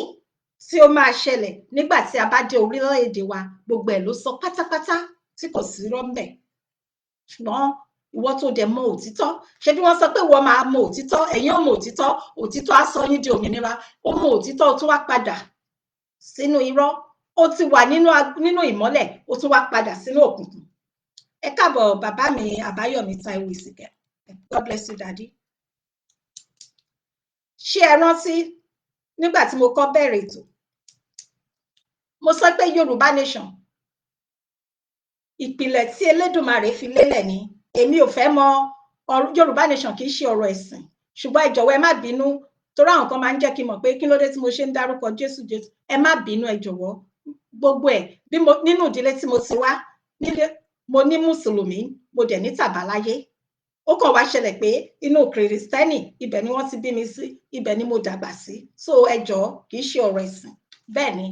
S3: tí ó máa ṣẹlẹ̀ nígbà tí a bá dé orílẹ̀-èdè wa, gbogbo ẹ̀ ló sọ pátápátá tí kò sí irọ́ ńbẹ̀. ṣùgbọ́n ìwọ tó dẹ̀ mọ òtítọ́, ṣé bí wọ́n sọ pé wọ́n máa mọ òtítọ́, ẹ̀yin ò mọ òtítọ́, òtítọ́ á sọ yín di òmìnira. Ó mọ òtítọ́, ó tún wá padà sínú irọ́. Ó ti wà nínú ìmọ́lẹ̀, ó tún wá padà sínú òkùnkùn. Ẹ káàbọ̀ bàbá mi Àbáyọ̀mí Táíwò Ìsìnkẹ́. God bless you daddy. Ṣé ẹ rántí nígbà tí mo kọ́ bẹ̀rẹ̀ ètò, mo sọ pé Yorùbá nation ìpìlẹ̀ tí Elédùmarè fi lélẹ̀ ni. Èmi ò fẹ́ mọ Yorùbá nation, kì í ṣe ọ̀rọ̀ ẹ̀sìn, ṣùgbọ́n ẹ jọ̀wọ́ ẹ má bínú, torí àwọn kan máa ń jẹ́ kí n mọ̀ pé kí ló dé tí mo ṣe ń dárúkọ Jésù Jésù. Ẹ má bínú, ẹ jọ̀wọ́. Gbogbo ẹ̀ bí nínú ìdílé tí mo ti wá, mo ní mùsùlùmí, mo dẹ̀ ní tàbáláyé. Ó kàn wá ṣẹlẹ̀ pé inú kìrìsìtẹ́nì ibẹ̀ ni wọ́n ti bí mi sí, ibẹ̀ ni mo dàgbà sí. So ẹ jọ̀ọ́, kì í ṣe ọ̀rọ̀ ẹ̀sìn. Bẹ́ẹ̀ ni.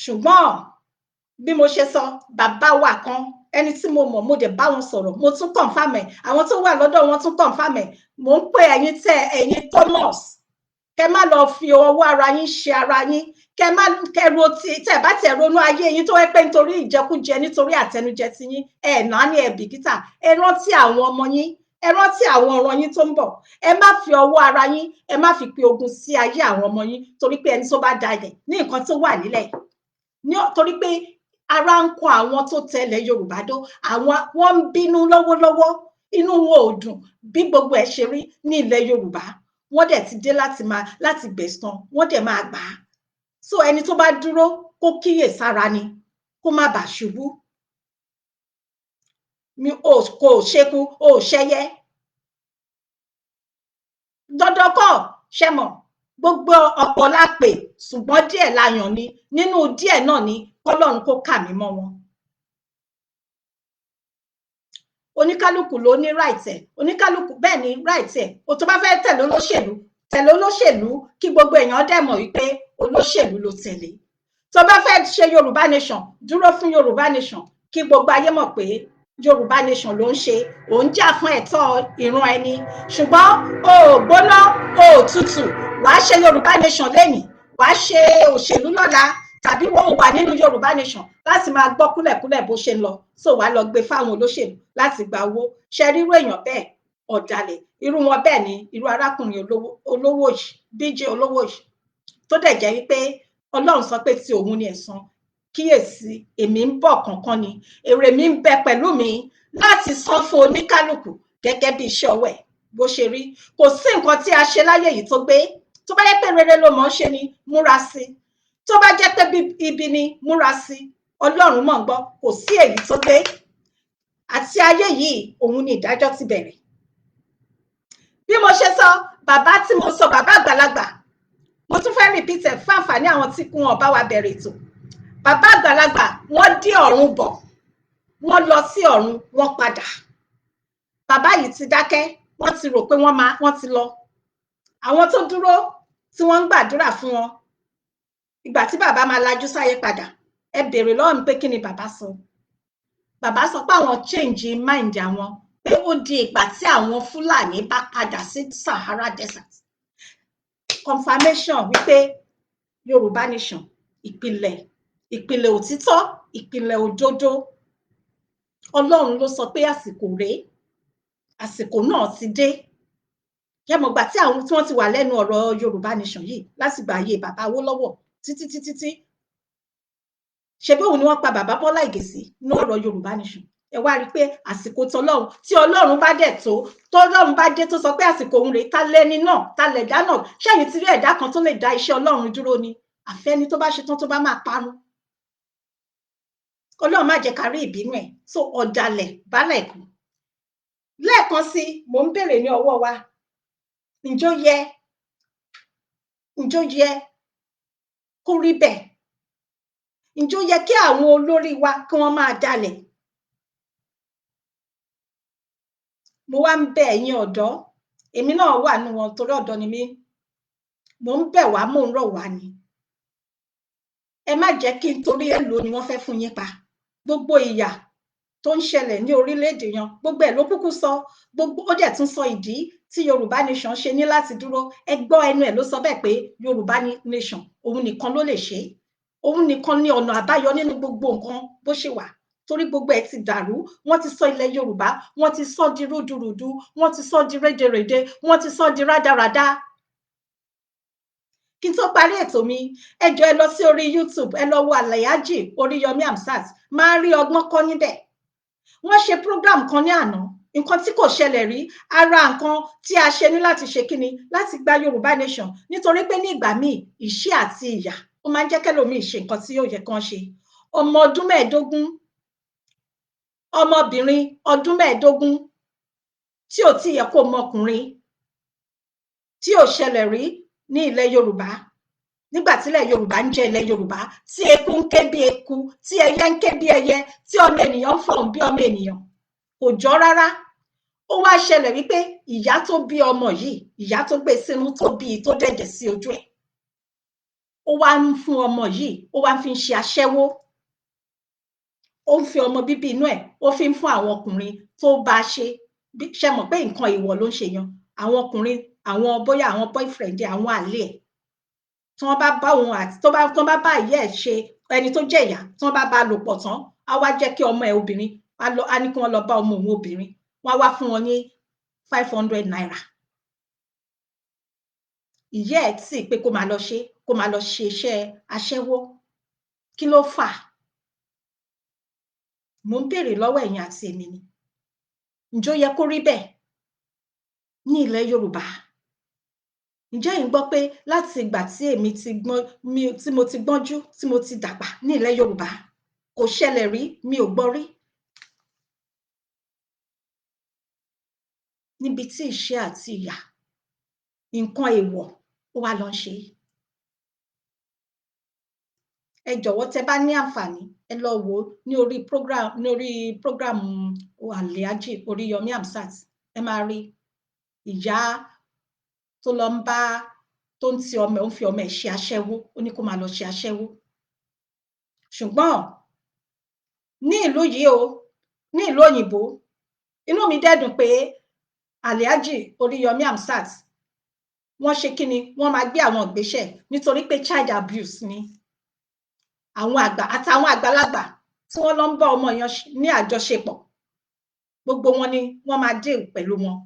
S3: Ṣùgbọ́n bí mo ṣe sọ, bàbá wa kan, ẹni tí mo mọ̀, mo dẹ̀ bá wọn sọ̀rọ̀, mo tún confirm ẹ̀, àwọn tó wà lọ́dọ̀ wọn tún confirm ẹ̀. Mo ń pè ẹ̀yin Thomas, kẹ má lọ fi ọwọ́ ara yín ṣe ara yín, kẹ bá tẹ̀ ronú ayé yín tó wẹ́ pé nítorí ìjẹkújẹ, nítorí àtẹnujẹ ti yín, náà ní ẹ̀bìkítà. Ẹ rántí àwọn ọmọ yín, ẹ rántí àwọn ọ̀ràn yín tó ń bọ̀. Ẹ má fi ọwọ́ ara yín, ẹ má fi pe ogun sí ayé àwọn ọmọ yín, torí pé ẹni tó bá dalẹ̀ ní nǹkan tó wà nílẹ̀, torí pé ara ń kọ àwọn tó tẹ̀lé Yorùbá dó, wọ́n ń bínú lọ́wọ́lọ́wọ́, inú wọn ò dùn bí gbogbo ẹ̀ ṣe rí ní ilẹ̀ Yorùbá. Wọ́n dẹ̀ ti dé láti gbẹ̀san, wọ́n dẹ̀ máa gbà á. So ẹni tó bá dúró kó kíyè sára ni, kó má bàa ṣubú. Kò ṣekú, ò ṣẹyẹ. Dandan kọ́, ṣẹ mọ̀, gbogbo ọ̀pọ̀ la pè, ṣùgbọ́n díẹ̀ la yàn ni. Nínú díẹ̀ náà ni kọ́lọ́run kó kà mí mọ́ wọn. Oníkálùkù ló ní right ẹ̀, oníkálùkù bẹ́ẹ̀ ni right ẹ̀. O tó bá fẹ́ tẹ̀lé olóṣèlú, kí gbogbo èèyàn dẹ̀ mọ̀ wípé olóṣèlú ló tẹ̀lé. Tó bá fẹ́ ṣe Yorùbá nation, dúró fún Yorùbá nation, kí gbogbo ayé mọ̀ pé Yorùbá nation ló ń ṣe, ò ń jà fún ẹ̀tọ́ ìran ẹni. Ṣùgbọ́n o ò gbóná, o ò tutù, wàá ṣe Yorùbá nation lẹ́yìn, wàá ṣe òṣèlú lọ́la, tàbí wọ́n wà nínú Yorùbá nation láti máa gbọ́ kúlẹ̀kúlẹ̀ bó ṣe ń lọ. So wàá lọ gbé fáwọn olóṣèlú láti gba owó. Ṣe rírú èèyàn bẹ́ẹ̀, ọ̀dàlẹ̀. Irú wọn bẹ́ẹ̀ ni irú arákùnrin olówó yìí, BJ olówó yìí, tó dẹ̀ jẹ́ wípé Ọlọ́run sọ pé ti òun ni ẹ̀san. Kíyèsí, èmi ń bọ̀ kánkán ni, èrè mi ń bẹ pẹ̀lú mi láti san fún oníkálùkù gẹ́gẹ́ bí iṣẹ́ ọwọ́ ẹ̀ bó ṣe rí. Kò sí nǹkan tí a ṣe láyé yìí tó gbé. Tó bá jẹ́ pé rere ló mọ̀ ọ́ ṣe ni, múra sí. Tó bá jẹ́ pé ibi ni, múra sí. Ọlọ́run mọ̀ ń gbọ́, kò sí èyí tó gbé. Àti ayé yìí, òun ni ìdájọ́ ti bẹ̀rẹ̀. Bí mo ṣe sọ, bàbá tí mo sọ, bàbá àgbàlagbà, mo tún fẹ́ repeat ẹ̀ fún àǹfààní àwọn tí kún wọn bá wa bẹ̀rẹ̀ ètò. Bàbá àgbàlagbà, wọ́n dé ọ̀run bọ̀, wọ́n lọ sí ọ̀run, wọ́n padà. Bàbá yìí ti dákẹ́, wọ́n ti rò pé wọ́n ti lọ. Àwọn tó dúró tí wọ́n ń gbàdúrà fún wọn, ìgbà tí bàbá máa lajú sáyé padà, ẹ béèrè lọ́wọ́ mi pé kí ni bàbá sọ. Bàbá sọ pé àwọn change mind àwọn, pé ó di ìgbà tí àwọn Fúlàní bá padà sí Sahara Desert. Confirmation wípé Yorùbá nation, ìpìlẹ̀ òtítọ́, ìpìlẹ̀ òdodo. Ọlọ́run ló sọ pé àsìkò rèé, àsìkò náà ti dé. Yẹ mọ̀ gbà tí àwọn tí wọ́n ti wà lẹ́nu ọ̀rọ̀ Yorùbá nation yìí láti gbà ayé bàbá Awólọ́wọ̀ títí. Ṣé bí òun ni wọ́n pa bàbá Bọ́lá Ìgè sí ní ọ̀rọ̀ Yorùbá nation. Ẹ wá rí i pé àsìkò tọlọ́run, tí Ọlọ́run bá dẹ̀ tọ́lọ́run bá dé tó sọ pé àsìkò òun rèé, ta lẹ́ni náà, ta lẹ̀dá náà. Ṣẹ́yìn ti rí ẹ̀dá kan tó lè dá iṣẹ́ Ọlọ́run dúró ni? Àfẹ́ni tó bá ṣe tán tó bá máa parun. Ọlọ́run má jẹ́ ká rí ìbínú ẹ̀. So ọ̀dàlẹ̀ bálẹ̀ kù. Lẹ́ẹ̀kan sí, mò ń béèrè ní ọwọ́ wa, ǹjọ́ yẹ kó rí bẹ́ẹ̀? Ǹjọ́ yẹ kí àwọn olórí wa kí wọ́n máa dalẹ̀? Mo wá ń bẹ̀ ẹ̀yin ọ̀dọ́, èmi náà wà nínú wọn torí ọ̀dọ́ ni mí. Mo ń bẹ̀ wá, mò ń rọ̀ wá ni. Ẹ má jẹ́ kí nítorí èlò ni wọ́n fẹ́ fún yín pa. Gbogbo ìyà tó ń ṣẹlẹ̀ ní orílẹ̀-èdè yan, gbogbo ẹ̀ ló kúkú sọ, gbogbo ó dẹ̀ tún sọ ìdí tí Yorùbá nation ṣe ní láti dúró. Ẹ gbọ́ ẹnu ẹ̀ ló sọ bẹ́ẹ̀ pé Yorùbá nation òun nìkan ló lè ṣe. òun nìkan ní ọ̀nà àbáyọ nínú gbogbo nǹkan bó ṣe wà, torí gbogbo ẹ̀ ti dàrú. Wọ́n ti sọ ilẹ̀ Yorùbá, wọ́n ti sọ di rúdurùdu, wọ́n ti sọ di rédèrèdè, wọ́n ti sọ di rádaràda. Kí n tó parí ètò mi, ẹ jọ̀ọ́ ẹ lọ sí orí YouTube, ẹ lọ wo Alhaji Oríyọmí Hamzat, máa rí ọgbọ́n kọ́ níbẹ̀. Wọ́n ṣe program kan ní àná, nǹkan tí kò ṣẹlẹ̀ rí, ara nǹkan tí a ṣe ní láti ṣe kíni, láti gba Yorùbá nation, nítorí pé ní ìgbà míì ìṣẹ́ àti ìyà ó máa ń jẹ́ kẹ́lòmíì ṣe nǹkan tí yóò yẹ kán ṣe. Ọmọ ọdún 15, ọmọbìnrin ọdún 15 tí ò tí yẹ kó mọ ọkùnrin, tí ò ṣẹlẹ̀ rí ní ilẹ̀ Yorùbá, nígbà tí ilẹ̀ Yorùbá ń jẹ́ ilẹ̀ Yorùbá, tí eku ń ké bí eku, tí ẹyẹ ń ké bí ẹyẹ, tí ọmọ ènìyàn ń fọ̀hún bí ọmọ ènìyàn, kò jọ rárá. Ó wá ṣẹlẹ̀ wípé ìyá tó bí ọmọ yìí, ìyá tó gbé sínú tó bí tó dẹ̀dẹ̀ sí ojú ẹ̀, ó wá ń fún ọmọ yìí, ó wá ń fi ṣe aṣẹ́wó. Ó ń fi ọmọ bíbí inú ẹ̀, ó fi ń fún àwọn ọkùnrin tó bá ṣe, ṣe mọ̀ pé nǹkan ìwọ̀ ló ń ṣe yan. Àwọn ọkùnrin, àwọn bóyá àwọn boyfriend, àwọn àlè ẹ̀, tí wọ́n bá bá òun àti tó bá bá ìyá ẹ̀ ṣe, ẹni tó jẹ́ ìyá, tí wọ́n bá lò pọ̀ tán, á wá jẹ́ kí ọmọ ẹ̀ obìnrin, á ní kí wọ́n lọ bá ọmọ òun obìnrin, wọ́n á wá fún wọn ní 500 naira. Ìyá ẹ̀ tí pé kó máa lọ ṣe iṣẹ́ aṣẹ́wó. Kí ló fà? Mo ń béèrè lọ́wọ́ ẹ̀yin àti èmi ni. Ǹjẹ́ ó yẹ kó rí bẹ́ẹ̀ ní ilẹ̀ Yorùbá? Ǹjẹ́ ẹ̀yin gbọ́ pé láti ìgbà tí èmi tí mo ti gbọ́njú, tí mo ti dàgbà ní ilẹ̀ Yorùbá, kò ṣẹlẹ̀ rí, mi ò gbọ́ rí. Níbi tí ìṣẹ́ àti ìyà, nǹkan èèwọ̀ ó wá lọ ń ṣe. Ẹ jọ̀wọ́ tẹ́ bá ní àǹfààní, ẹ lọ wò ó ní orí program Alhaji Oríyọmí Hamzat. Ẹ máa rí ìyá tó lọ ń bá, tó ń ti ọmọ, ó ń fi ọmọ ẹ̀ ṣe aṣẹ́wó, ó ní kó máa lọ ṣe aṣẹ́wó. Ṣùgbọ́n ní ìlú yìí o, ní ìlú òyìnbó, inú mi dẹ́dùn pé Alhaji Oríyọmí Hamzat, wọ́n ṣe kíni, wọ́n máa gbé àwọn ìgbésẹ̀, nítorí pé child abuse ni. Àwọn àgbà àtàwọn àgbàlagbà tí wọ́n lọ ń bá ọmọ yẹn ní àjọṣepọ̀, gbogbo wọn ni wọ́n máa deal pẹ̀lú wọn.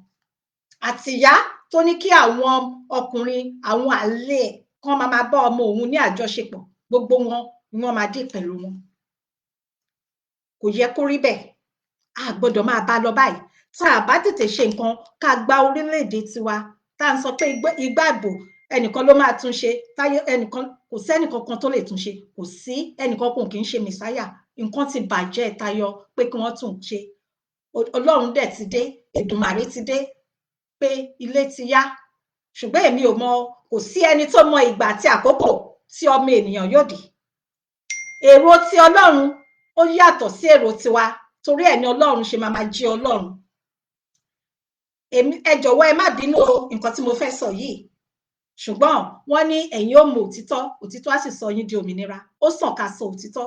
S3: Àti ìyá tó ní kí àwọn ọkùnrin, àwọn àlè kan máa bá ọmọ òun ní àjọṣepọ̀, gbogbo wọn ni wọ́n máa deal pẹ̀lú wọn. Kò yẹ kó rí bẹ́ẹ̀. A gbọ́dọ̀ máa bá lọ báyìí. Tá a bá tètè ṣe nǹkan, ká gba orílẹ̀-èdè tiwa, tá à ń sọ pé igbá ìbò ẹnìkan ló máa tún ṣe, táyé ẹnìkan, kò sí ẹnìkan kan tó lè tún ṣe, kò sí ẹnìkan kan kì í ṣe mẹ̀sáyà. Nǹkan ti bàjẹ́ tayọ pé kí wọ́n tún ṣe. Ọlọ́run dẹ̀ ti dé, Èdùmàrè ti dé, pé ilé ti yá. Ṣùgbọ́n èmi ò mọ̀, kò sí ẹni tó mọ ìgbà àti àkókò tí ọmọ ènìyàn yóò dé. Èrò ti Ọlọ́run ó yàtọ̀ sí èrò tiwa, torí ẹ̀ ni Ọlọ́run ṣe máa jí Ọlọ́run. Ẹ jọ̀wọ́ ẹ má bínú o nǹkan tí mo fẹ́ sọ yìí. Ṣùgbọ́n wọ́n ní ẹ̀yin ó mọ òtítọ́, òtítọ́ á sì sọ yín di òmìnira. Ó sàn ká sọ òtítọ́.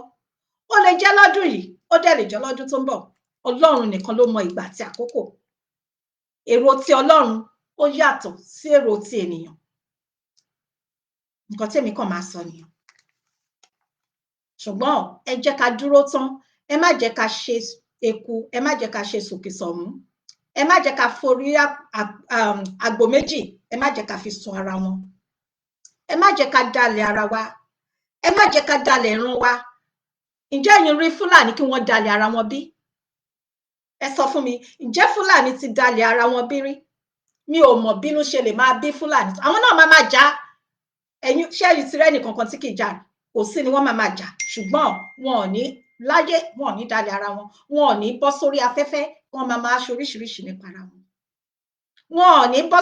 S3: Ó lè jẹ́ lọ́dún yìí, ó dẹ̀ lè jẹ́ lọ́dún tó ń bọ̀. Ọlọ́run nìkan ló mọ ìgbà àti àkókò. Èrò ti Ọlọ́run ó yàtọ̀ sí èrò ti ènìyàn. Nǹkan tí èmi kàn máa sọ nìyẹn. Ṣùgbọ́n ẹ jẹ́ ká dúró tán, ẹ má jẹ́ ká ṣe eku, ẹ má jẹ́ ká ṣe sòkèsọ̀mú, ẹ má jẹ́ ká forí àgbò méjì, ẹ má jẹ́ ká fi sun ara wọn. Ẹ má jẹ́ ká dalẹ̀ ara wa, ẹ má jẹ́ ká dalẹ̀ ìran wa. Ǹjẹ́ ẹ̀yin rí Fúlàní kí wọ́n dalẹ̀ ara wọn bí? Ẹ sọ fún mi, ǹjẹ́ Fúlàní ti dalẹ̀ ara wọn bí rí? Mi ò mọ̀ bínú ṣe lè máa bí Fúlàní. Àwọn náà máa jà. Ẹ̀yin ṣé ẹ̀yin ti rẹ́nì kankan tí kì í jà? Kò sí ni wọ́n máa jà. Ṣùgbọ́n wọn ò ní láyé, wọn ò ní dalẹ̀ ara wọn. Wọn ò ní bọ́ sórí afẹ́fẹ́, wọn máa ṣe oríṣiríṣi nípa ara wọn. Wọn ò ní bọ́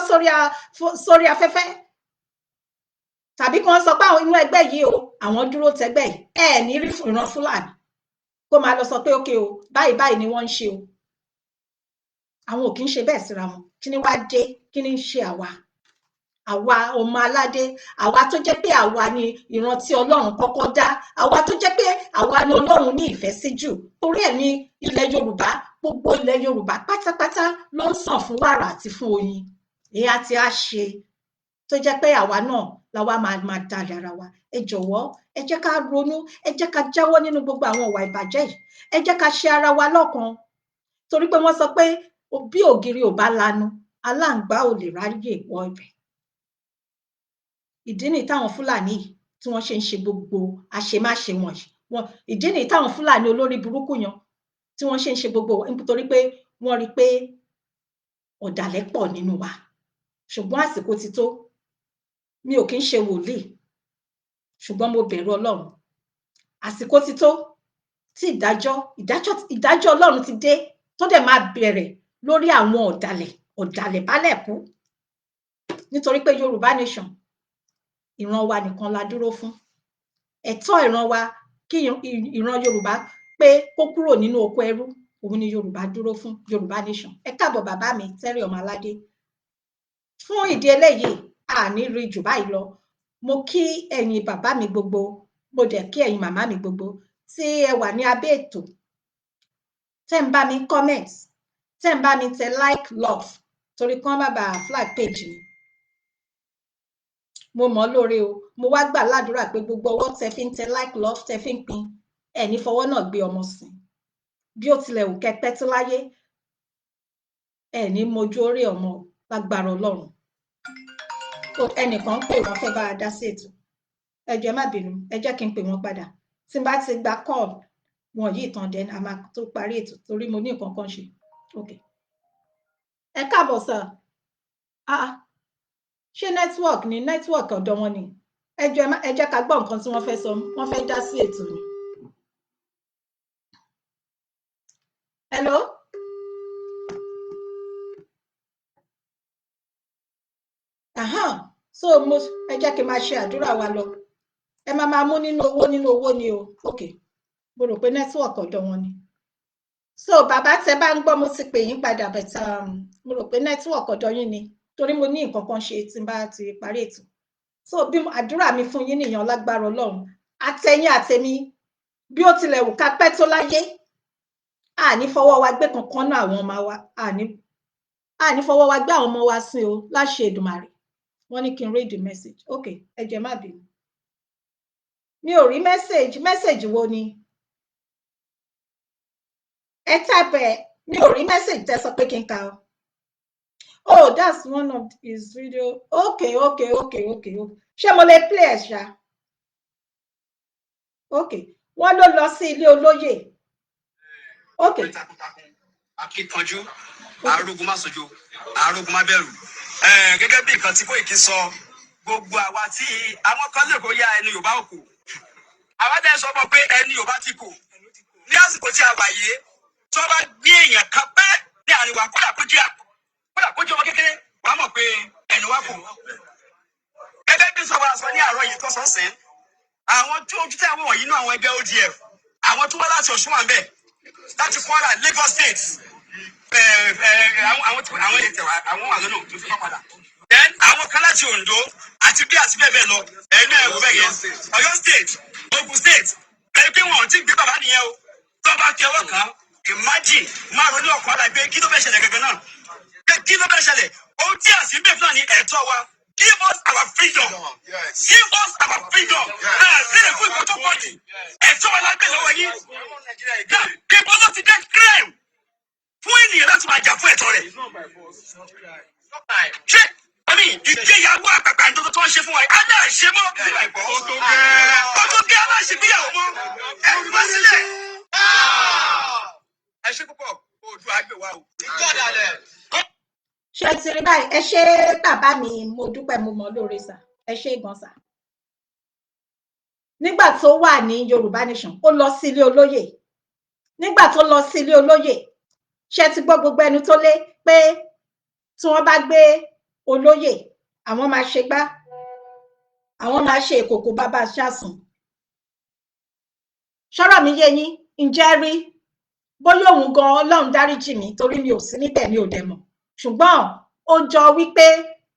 S3: sórí afẹ́fẹ́. Tàbí kí wọ́n sọ pé àwọn inú ẹgbẹ́ yìí o, àwọn dúró tẹgbẹ́ yìí. Ẹ ní rí ìran Fúlàní kó máa lọ sọ pé ókè o, báyìí ni wọ́n ń ṣe o. Àwọn ò kí ń ṣe bẹ́ẹ̀ síra wọn. Kí ni wá dé? Kí ni ń ṣe àwa? Àwa ọmọ aládé, àwa tó jẹ́ pé àwa ni ìran tí Ọlọ́run kọ́kọ́ dá, àwa tó jẹ́ pé àwa ni Ọlọ́run ní ìfẹ́ sí jù. Torí ẹ̀ ní ilẹ̀ Yorùbá, gbogbo ilẹ̀ Yorùbá pátápátá ló ń sàn fún wàrà àti fún oyin. Èyí àti á ṣe tó jẹ́ pé àwa náà la wá máa dalẹ̀ ara wa. Ẹ jọ̀wọ́ ẹ jẹ́ ká ronú, ẹ jẹ́ ká jáwọ́ nínú gbogbo àwọn ìwà ìbàjẹ́ yìí, ẹ jẹ́ ká ṣe ara wa lọ́kan, torí pé wọ́n sọ pé bí ògiri ò bá lanu aláǹgbá ò lè ráyè wọ ibẹ̀. Ìdí nìyí táwọn Fúlàní yìí tí wọ́n ṣe ń ṣe gbogbo àṣemáṣe wọ̀nyí, ìdí nìyí táwọn Fúlàní olórí burúkú yan tí wọ́n ṣe ń ṣe gbogbo, nítorí pé wọ́n rí pé ọ̀dàlẹ̀ pọ̀ nínú wa. Ṣùgbọ́n àsìkò ti tó, mi ò kí ń ṣe wòlíì ṣùgbọ́n mo bẹ̀rù Ọlọ́run. Àsìkò ti tó tí ìdájọ́ Ọlọ́run ti dé, tó dẹ̀ máa bẹ̀rẹ̀ lórí àwọn ọ̀dàlẹ̀ bálẹ̀ kú, nítorí pé Yorùbá nation ìran wa nìkan la dúró fún. Ẹ̀tọ́ ìran wa kí ìran Yorùbá pé kó kúrò nínú oko ẹrú, òun ni Yorùbá dúró fún, Yorùbá nation. Ẹ káàbọ̀ bàbá mi Terry Ọmọládé. Fún ìdí eléyìí àní rí jù báyìí lọ. Mo kí ẹ̀yin bàbá mi gbogbo, mo dẹ̀ kí ẹ̀yin màmá mi gbogbo tí ẹ wà ní abẹ́ ètò, tẹ́ ń bá mi comment, tẹ́ ń bá mi tẹ like, love, torí kán má bàa flag page mi. Mo mọ̀ lóore o. Mo wá gbà ládùúrà pé gbogbo ọwọ́ tẹ fi ń tẹ like, love, tẹ fi ń pin, ẹ ní fọwọ́ náà gbé ọmọ sìn. Bí ó tilẹ̀ wù kẹ́ pẹ́ tó láyé, ẹ ní mojú orí ọmọ lágbára Ọlọ́run. Ẹnìkan pè wọ́n fẹ́ bá a dá sí ètò. Ẹ jọ̀ọ́ má bínú, ẹ jẹ́ kí n pè wọ́n padà. Tí n bá ti gba call wọn yìí tán dẹ́n a máa tó parí ètò torí mo ní nǹkan kan ṣe. Okay. Ẹ káàbọ̀ sir. Ṣé network ni? Network ọ̀dọ̀ wọn ni. Ẹ jọ̀ọ́ ẹ jẹ́ ká gbọ́ nǹkan tí wọ́n fẹ́ sọ. Wọ́n fẹ́ dá sí ètò ni. Hello? So ẹ jẹ́ kí n máa ṣe àdúrà wa lọ. Ẹ máa mú nínú owó ni o. Okay. Mo rò pé network ọ̀dọ̀ wọn ni. So bàbá tẹ bá ń gbọ́, mo ti pè yín padà, but mo rò pé network ọ̀dọ̀ yín ni torí mo ní nǹkan kan ṣe tí n bá ti parí ètò. So bí àdúrà mi fún yín nìyẹn lágbára Ọlọ́run. Àtẹ̀yìn àtẹ̀mí bí ó tilẹ̀ wù ká pẹ́ tó láyé, àní fọwọ́ wa gbé kankan náà àwọn ọmọ wa, àní fọwọ́ wa gbé àwọn ọmọ wa sí o láṣẹ Èdùmàrè. Wọ́n ní kí n read the message. Okay, ẹ jẹ́ má bínú. Mi ò rí message wo ni? Ẹ type ẹ, mi ò rí message tẹ́ sọ pé kí n kà o. Oh, that's one of his video. Okay. Ṣé mo lè play ẹ̀ ṣá? Okay. Wọ́n ló lọ sí ilé olóyè. Okay.
S1: Akíkanjú, arógun má sojo, arógun má bẹ̀rù. Gẹ́gẹ́ bí nǹkan tí Koiki sọ, gbogbo àwa tí àwọn kan lè kó yá ẹni Yorùbá òkú. Àwa dẹ̀ sọ pé ẹni Yorùbá ti kù. Ní àsìkò tí a wà yìí, tó bá gbé èèyàn kan pẹ́ ní àríwá kódà kó jẹ́ ọmọ kékeré, wàá mọ̀ pé ẹni wá kù. Gẹ́gẹ́ bí sọ́wọ́ aṣọ ní àárọ̀ yìí tó sọ sí, àwọn tí ojú tí àwọn wọ̀nyí náà àwọn ẹgbẹ́ ODF, àwọn tó wá láti Ọ̀ṣun wà ń bẹ̀, láti Kwara, Lagos State, àwọn ètò àwọn wà lọ́nà tó fi kọ́ padà. Then àwọn kan láti Ondo àti bẹ́ẹ̀ bẹ́ẹ̀ lọ, ẹ̀mí ẹ̀wọ̀ bẹ́ẹ̀ yẹn, Ọ̀yọ́ State, Ogun State, pẹ̀lú pé wọn ò tí gbé bàbá nìyẹn o, tó bá fi ọwọ́ kan, imagine máa ronú ọkọ̀ ọ̀la pé kí ló fẹ́ ṣẹlẹ̀ gẹ́gẹ́ náà, kí ló fẹ́ ṣẹlẹ̀, ohun tí a sì ń bẹ̀ fún náà ní ẹ̀tọ́ wa. Give us our freedom. Give us our freedom. Sílẹ̀ fún ìkọ́ tó pọ̀ jù. Ẹ̀tọ́ wa lágbè lọ́wọ́ yín. Ìbọn ló ti dé crime fún ènìyàn láti máa jà fún ẹ̀tọ́ rẹ̀. Ṣé ìgbéyàwó àpàpà ìdókò tó ń ṣe fún wa yìí? Adé àṣẹ mọ́. Ọdún aláṣẹgbéyàwó mọ́. Ẹ̀rù wá sílẹ̀. Ẹ ṣé púpọ̀, Oòduà á gbè wá o.
S3: Ṣé ti rí báyìí? Ẹ ṣé bàbá mi, mo dúpẹ́, mo mọ̀ lóore sà. Ẹ ṣé gan sà. Nígbà tó wà ní Yorùbá nation, ó lọ sí ilé olóyè. Nígbà tó lọ sí ilé olóyè, ṣé ti gbọ́ gbogbo ẹnu tó lé pé tí wọ́n bá gbé olóyè, àwọn máa ṣe gbá, àwọn máa ṣe ìkòkò bàbá ṣàsùn. Ṣọ́rọ̀ mi yé yín? Ǹjẹ́ rí? Bóyá òun gan Ọlọ́run dáríjì mí torí mi ò sí níbẹ̀, mi ò dẹ̀ mọ̀. Ṣùgbọ́n ó jọ wípé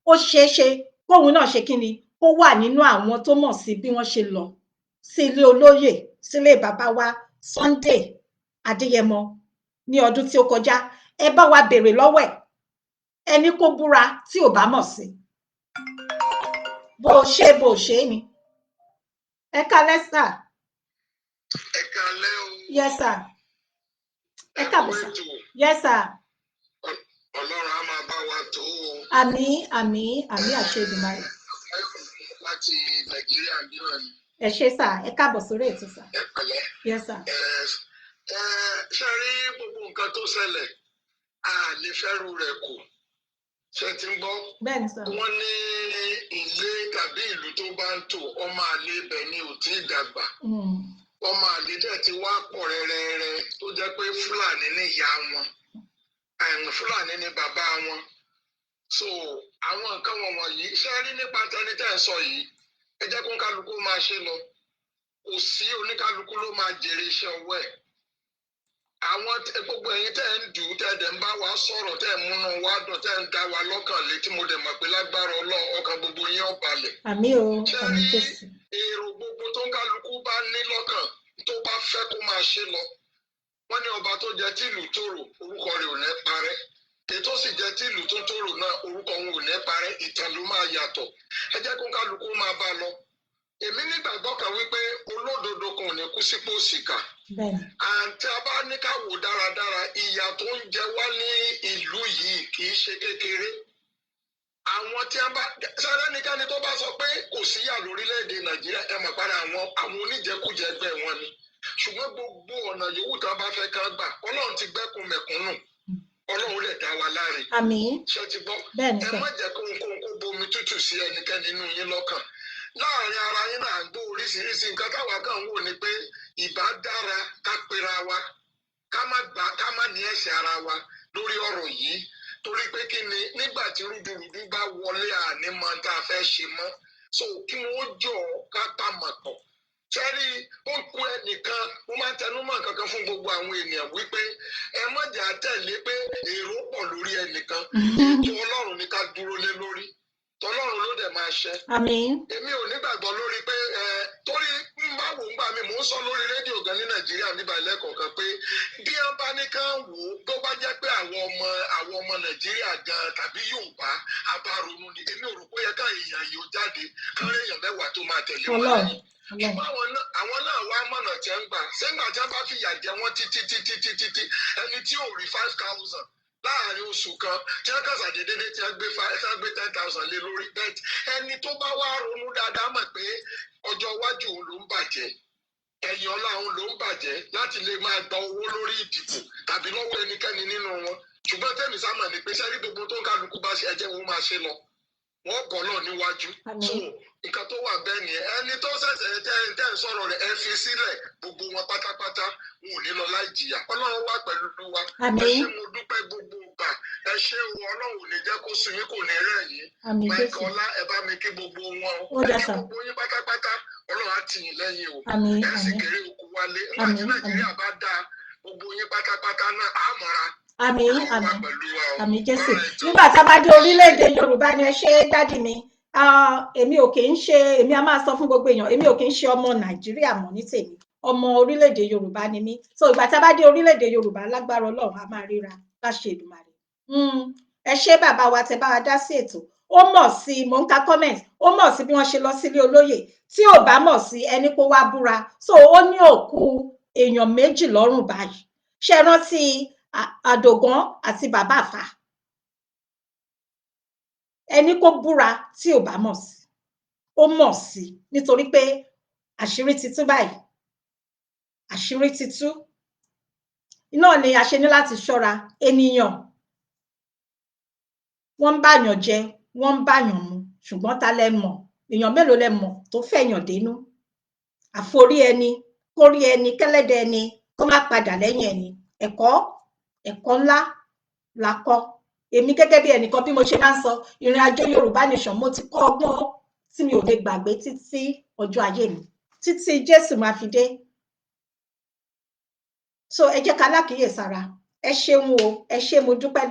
S3: ó ṣeé ṣe kóun náà ṣe kí ni, kó wà nínú àwọn tó mọ̀ sí bí wọ́n ṣe lọ sí ilé olóyè, sílé bàbá wa Sunday Adéyẹmọ ní ọdún tí ó kọjá. Ẹ bá wa béèrè lọ́wọ́ ẹ̀, ẹni kó búra tí ò bá mọ̀ sí. bó ṣe ni. Ẹ káalẹ́ sà.
S2: Ẹ káalẹ́ o.
S3: Yes sir. Ẹ káàbọ̀ sà. Yes sir.
S2: Ọlọ́run á máa bá wa tó o.
S3: Àmín àṣẹ Èdùmàrè.
S2: Láti Nàìjíríà bí wọ́n ni.
S3: Ẹ ṣé sà, ẹ káàbọ̀ sórí ètò sà.
S2: Ẹ pẹ̀lẹ́.
S3: Yes sir.
S2: Ṣé rí gbogbo nǹkan tó ṣẹlẹ̀ a lè fẹ́rù rẹ̀ kù. Ṣé ti ń gbọ́?
S3: Bẹ́ẹ̀ni sà.
S2: Wọ́n ní ilé tàbí ìlú tó bá ń tò ọmọ àlè ibẹ̀ ni ò tí ì dàgbà. Ọmọ àlè dẹ̀ ti wá pọ̀ rẹ́rẹ́rẹ́ tó jẹ́ pé Fúlàní ní ìyá wọn. Fúlàní ni bàbá wọn. So àwọn nǹkan wọ̀nyí ṣé rí nípa tẹni tẹ́ ẹ sọ yìí ẹ jẹ́ kó kálukú máa ṣe lọ kò sí oníkálukú ló máa jèrè iṣẹ́ ọwọ́ ẹ̀ àwọn gbogbo ẹ̀yin tẹ́ ẹ ń dùn tẹ́ ẹ dẹ̀ ń bá wa sọ̀rọ̀ tẹ́ ẹ múnú wa dùn tẹ́ ẹ ń dá wa lọ́kàn létí mo dẹ̀ mọ̀ pé lágbára ọkàn gbogbo yín ó balẹ̀.
S3: Àmín o, àmín Jésù.
S2: èrò gbogbo tó ń kálukú bá ní lọ́kàn tó bá fẹ́ kó máa ṣe lọ wọ́n ní ọba tó jẹ́ tìlú tòrò orúkọ rẹ̀ ò ní parẹ́ ètò sì jẹ́ tìlú tó tòrò náà orúkọ wọn ò ní parẹ́ ìtàn ló máa yàtọ̀ ẹ jẹ́ kó kálukú máa bá lọ èmi nígbàgbọ́ kan wípé olódodo kan ò ní kú sípò òṣìkà àǹtí a bá ní ká wò dáradára ìyà tó ń jẹ wá ní ìlú yìí kì í ṣe kékeré àwọn tí a bá sáré nìkanì tó bá sọ pé kò síyà lórílẹ̀‐èdè Nàìjíríà ẹ mọ̀ padà àwọn oníjẹkújẹ ẹgbẹ́ wọn ni ṣùgbọ́n gbogbo ọ̀nà yòówù tá a bá fẹ́ ká gbà Ọlọ́run ti gbẹ́kun mẹ̀kúnnù Ọlọ́run lè dá wa láre.
S3: Àmín.
S2: Ṣé ti gbọ́ ẹ má jẹ́ kó bomi tútù sí ẹnikẹ́ni nínú yín lọ́kàn láàrin ara yín náà gbọ́ oríṣiríṣi nǹkan táwa kan wò ni pé ìbá dára ká pera wa ká má ní ẹ̀ṣẹ̀ ara wa lórí ọ̀rọ̀ yìí torí pé kí ni nígbà tí rúdurùdu bá wọlé àní mọ tá a fẹ́ ṣe mọ́ so kí wọ́n jọ ká tá mọ̀ pọ̀ sẹ́rí ó kú ẹnìkan mo máa ń tẹnu mọ́ nǹkan kan fún gbogbo àwọn ènìyàn wípé ẹ má jà tẹ̀lé pé èrò pọ̀ lórí ẹnìkan ètò Ọlọ́run ní ká dúró lé lórí tọlọ́run ló dẹ̀ máa ṣe.
S3: Àmín.
S2: Èmi ò nígbàgbọ́ lórí pé torí ń bá wò ń gbà mí mò ń sọ lórí rédíò gan ní Nàìjíríà nígbà lẹ́kọ̀ọ̀kan pé bí wọ́n bá ní kán wò ó tó bá jẹ́ pé àwọn ọmọ Nàìjíríà gan tàbí Yorùbá abárònú ni èmi ò rò pé yẹ ká èèyàn yìí ó jáde kán èèyàn mẹ́wàá tó máa tẹ̀lé wọn lẹ́yìn. Ṣùgbọ́n àwọn náà wá mọ̀nà tí ń gbà sẹ́gbà tí wọ́n bá fìyà jẹ wọ́n títí ẹni tí ò rí 5,000 láàrin oṣù kan tí wọ́n kàn ṣàdédé tí wọ́n gbé 10,000 lé lórí bẹ́ẹ̀tì ẹni tó bá wá ronú dáadáa mọ̀ pé ọjọ́ iwájú òun ló ń bàjẹ́ ẹ̀yìn ọ̀la òun ló ń bàjẹ́ láti lè máa gba owó lórí ìdìbò tàbí lọ́wọ́ ẹnikẹ́ni nínú wọn ṣùgbọ́n tẹ́mi sámà ní pé sẹ́rí gbogbo tó ń kálukú bá ṣe ẹjẹ́ wọn máa ṣe lọ wọ́n bọ̀ náà níwájú so nǹkan tó wà bẹ́ẹ̀ nìyẹn ẹni tó ṣẹ̀ṣẹ̀ tẹ́ ń sọ̀rọ̀ rẹ̀ ẹ fi sílẹ̀ gbogbo wọn pátápátá wọn ò ní lọ láì jìyà Ọlọ́run wà pẹ̀lú wa ẹ ṣé mo dúpẹ́ gbogbo ìgbà ẹ ṣé o Ọlọ́run ò ní jẹ́ kó sùn yín kò ní rẹ̀ yín Mike Ọlá ẹ bá mi kí gbogbo wọn ẹ kí gbogbo yín pátápátá Ọlọ́run á tì yín lẹ́yìn o ẹ sì kéré òkú wálé nígbà tí Nàìjíríà bá dáa gbogbo yín pátápátá náà á mọ̀ra.
S3: Àmín Jésù nígbà tá a bá dé orílẹ̀-èdè Yorùbá ni ẹ ṣe dádì mi èmi ò kì í ṣe èmi a máa sọ fún gbogbo èèyàn èmi ò kì í ṣe ọmọ Nàìjíríà mọ́ ní tèmi ọmọ orílẹ̀-èdè Yorùbá ni mí so ìgbà tá a bá dé orílẹ̀-èdè Yorùbá lágbára Ọlọ́run a máa ríra láṣẹ Èdùmàrè ẹ ṣé bàbá wa tẹ́ bá wa dá sí ètò ó mọ̀ sí mò ń ka comment ó mọ̀ sí bí wọ́n ṣe lọ sílé olóyè tí ò bá mọ̀ sí ẹni kó wá búra so ó ní òkú èèyàn méjì lọ́rùn báyìí ṣe rántí Àdògán àti bàbá àfà ẹni kó búra tí ò bá mọ̀ sí ó mọ̀ sí nítorí pé àṣírí ti tú báyìí àṣírí ti tú iná ni a ṣe ní láti ṣọ́ra ènìyàn wọ́n ń báyàn jẹ wọ́n ń báyàn mu ṣùgbọ́n ta lẹ mọ̀ èèyàn mélòó lẹ mọ̀ tó fẹ̀yàn dénú àforí ẹni kórí ẹni kẹ́lẹ́dẹ̀ ẹni kó má padà lẹ́yìn ẹni ẹ̀kọ́ ńlá la kọ́ èmi gẹ́gẹ́ bí ẹnìkan bí mo ṣe máa ń sọ ìrìn àjò Yorùbá nation mo ti kọ́ ọgbọ́n tí mi ò lè gbàgbé títí ọjọ́ ayé mi títí Jésù máa fi dé so ẹ jẹ́ ká lákìíyèsára ẹ ṣeun o ẹ ṣé mo dúpẹ́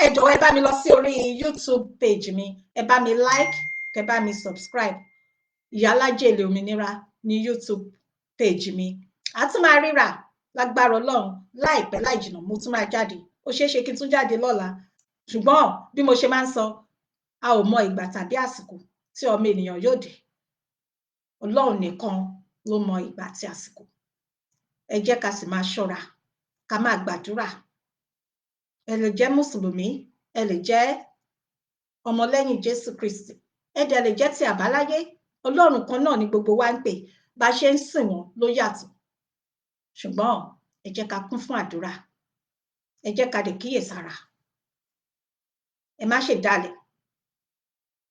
S3: ẹ jọ̀wọ́ ẹ bá mi lọ sí orí YouTube page mi ẹ bá mi like kẹ bá mi subscribe Ìyálájé Ilé Òmìnira ní YouTube page mi a tún máa ríra lágbára Ọlọ́run láìpẹ́ láì jìnnà mo tún máa jáde ó ṣeé ṣe kí n tún jáde lọ́la ṣùgbọ́n bí mo ṣe máa ń sọ a ò mọ ìgbà tàbí àsìkò tí ọmọ ènìyàn yóò dé. Ọlọ́run nìkan ló mọ ìgbà àti àsìkò. Ẹ jẹ́ ká sì máa ṣọ́ra, ká máa gbàdúrà. Ẹ lè jẹ́ Mùsùlùmí, ẹ lè jẹ́ ọmọlẹ́yìn Jésù Kristi, ẹ dẹ̀ lè jẹ́ ti àbáláyé. Ọlọ́run kan náà ni gbogbo wa ń pè, bá ṣe ń sìn wọ́n ló yàtọ̀. Ṣùgbọ́n ẹ jẹ́ ká kún fún àdúrà, ẹ jẹ́ ká lè kíyèsára. Ẹ má ṣe dalẹ̀.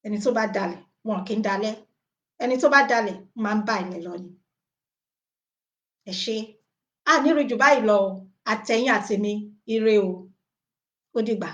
S3: Ẹni tó bá dalẹ̀ wọn kì í dalẹ̀, ẹni tó bá dalẹ̀ máa ń bá ilẹ̀ lọ ni. Ẹ ṣé, a ní rí jù báyìí lọ, àtẹ̀yìn àtèmi, ire o, ó dìgbà.